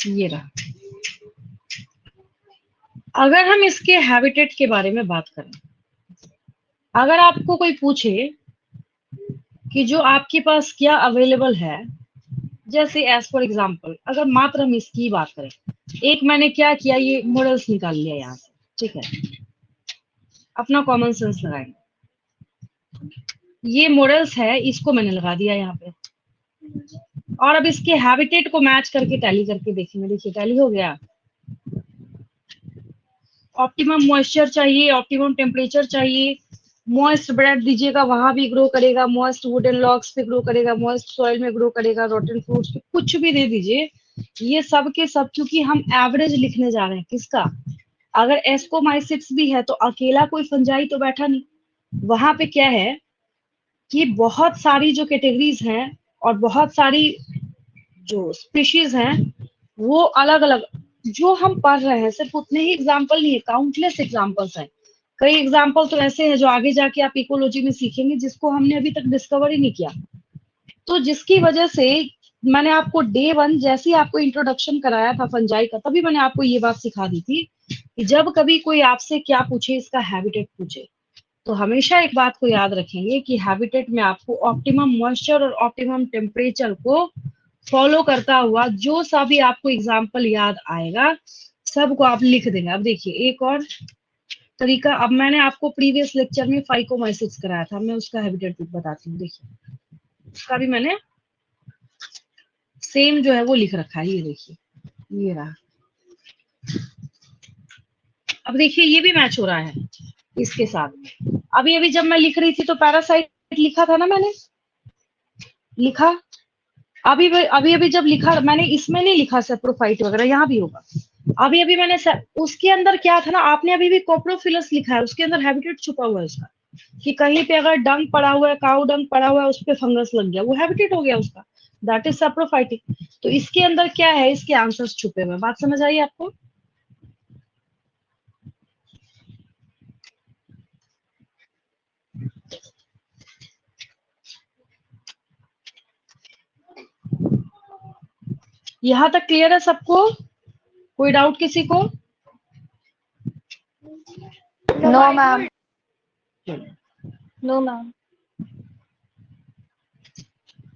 ये रहा। अगर हम इसके हैबिटेट के बारे में बात करें, अगर आपको कोई पूछे कि जो आपके पास क्या अवेलेबल है, जैसे एज फॉर एग्जाम्पल अगर मात्र हम इसकी बात करें, एक मैंने क्या किया, ये मॉडल्स निकाल लिया यहाँ से, ठीक है, अपना कॉमन सेंस लगाएंगे, ये मॉडल्स है, इसको मैंने लगा दिया यहाँ पे, और अब इसके हैबिटेट को मैच करके टैली करके देखेंगे। देखिए टैली हो गया। ऑप्टिमम मॉइस्चर चाहिए, ऑप्टिमम टेम्परेचर चाहिए, मॉइस्ट ब्रेड दीजिएगा वहां भी ग्रो करेगा, मॉइस्ट वुडन लॉग्स पे ग्रो करेगा, मॉइस्ट सॉइल में ग्रो करेगा, रोटन फ्रूट्स पे, कुछ भी दे दीजिए, ये सब के सब, क्योंकि हम एवरेज लिखने जा रहे हैं किसका, अगर एस्कोमाइसिस भी है तो अकेला कोई फंजाई तो बैठा नहीं, वहां पे क्या है कि बहुत सारी जो कैटेगरीज हैं और बहुत सारी जो स्पीशीज हैं वो अलग अलग, जो हम पढ़ रहे हैं सिर्फ उतने ही एग्जाम्पल नहीं है, काउंटलेस एग्जाम्पल्स हैं। कई एग्जाम्पल तो ऐसे हैं जो आगे जाके आप इकोलॉजी में सीखेंगे जिसको हमने अभी तक डिस्कवर ही नहीं किया। तो जिसकी वजह से मैंने आपको डे 1 जैसे ही आपको इंट्रोडक्शन कराया था फंजाई का, तभी मैंने आपको ये बात सिखा दी थी कि जब कभी कोई आपसे क्या पूछे, इसका हैबिटेट पूछे, तो हमेशा एक बात को याद रखेंगे कि हैबिटेट में आपको ऑप्टिमम मॉइस्चर और ऑप्टिमम टेम्परेचर को फॉलो करता हुआ जो सा भी आपको एग्जाम्पल याद आएगा सबको आप लिख देंगे। अब देखिए एक और तरीका, अब मैंने आपको प्रीवियस लेक्चर में फाइकोमाइसिस कराया था, मैं उसका हैबिटेट बताती हूँ। देखिए उसका भी मैंने सेम जो है वो लिख रखा है, ये देखिए, ये रहा। अब देखिए ये भी मैच हो रहा है इसके साथ। अभी अभी जब मैं लिख रही थी तो पैरासाइट लिखा था ना मैंने, लिखा, अभी अभी जब लिखा मैंने, इसमें नहीं लिखा सेप्रोफाइट वगैरह, यहाँ भी होगा, अभी अभी मैंने उसके अंदर क्या था ना, आपने अभी भी कोप्रोफिलस लिखा है, उसके अंदर हैबिटेट छुपा हुआ है उसका, कि कहीं पे अगर डंग पड़ा हुआ है, काऊ डंग पड़ा हुआ है, उस पे फंगस लग गया, वो हैबिटेट हो गया उसका, दैट इज सैप्रोफाइटिक। तो इसके अंदर क्या है, इसके आंसर्स छुपे हुए हैं। बात समझ आई आपको? यहां तक क्लियर है सबको? कोई डाउट किसी को? No ma'am. No ma'am.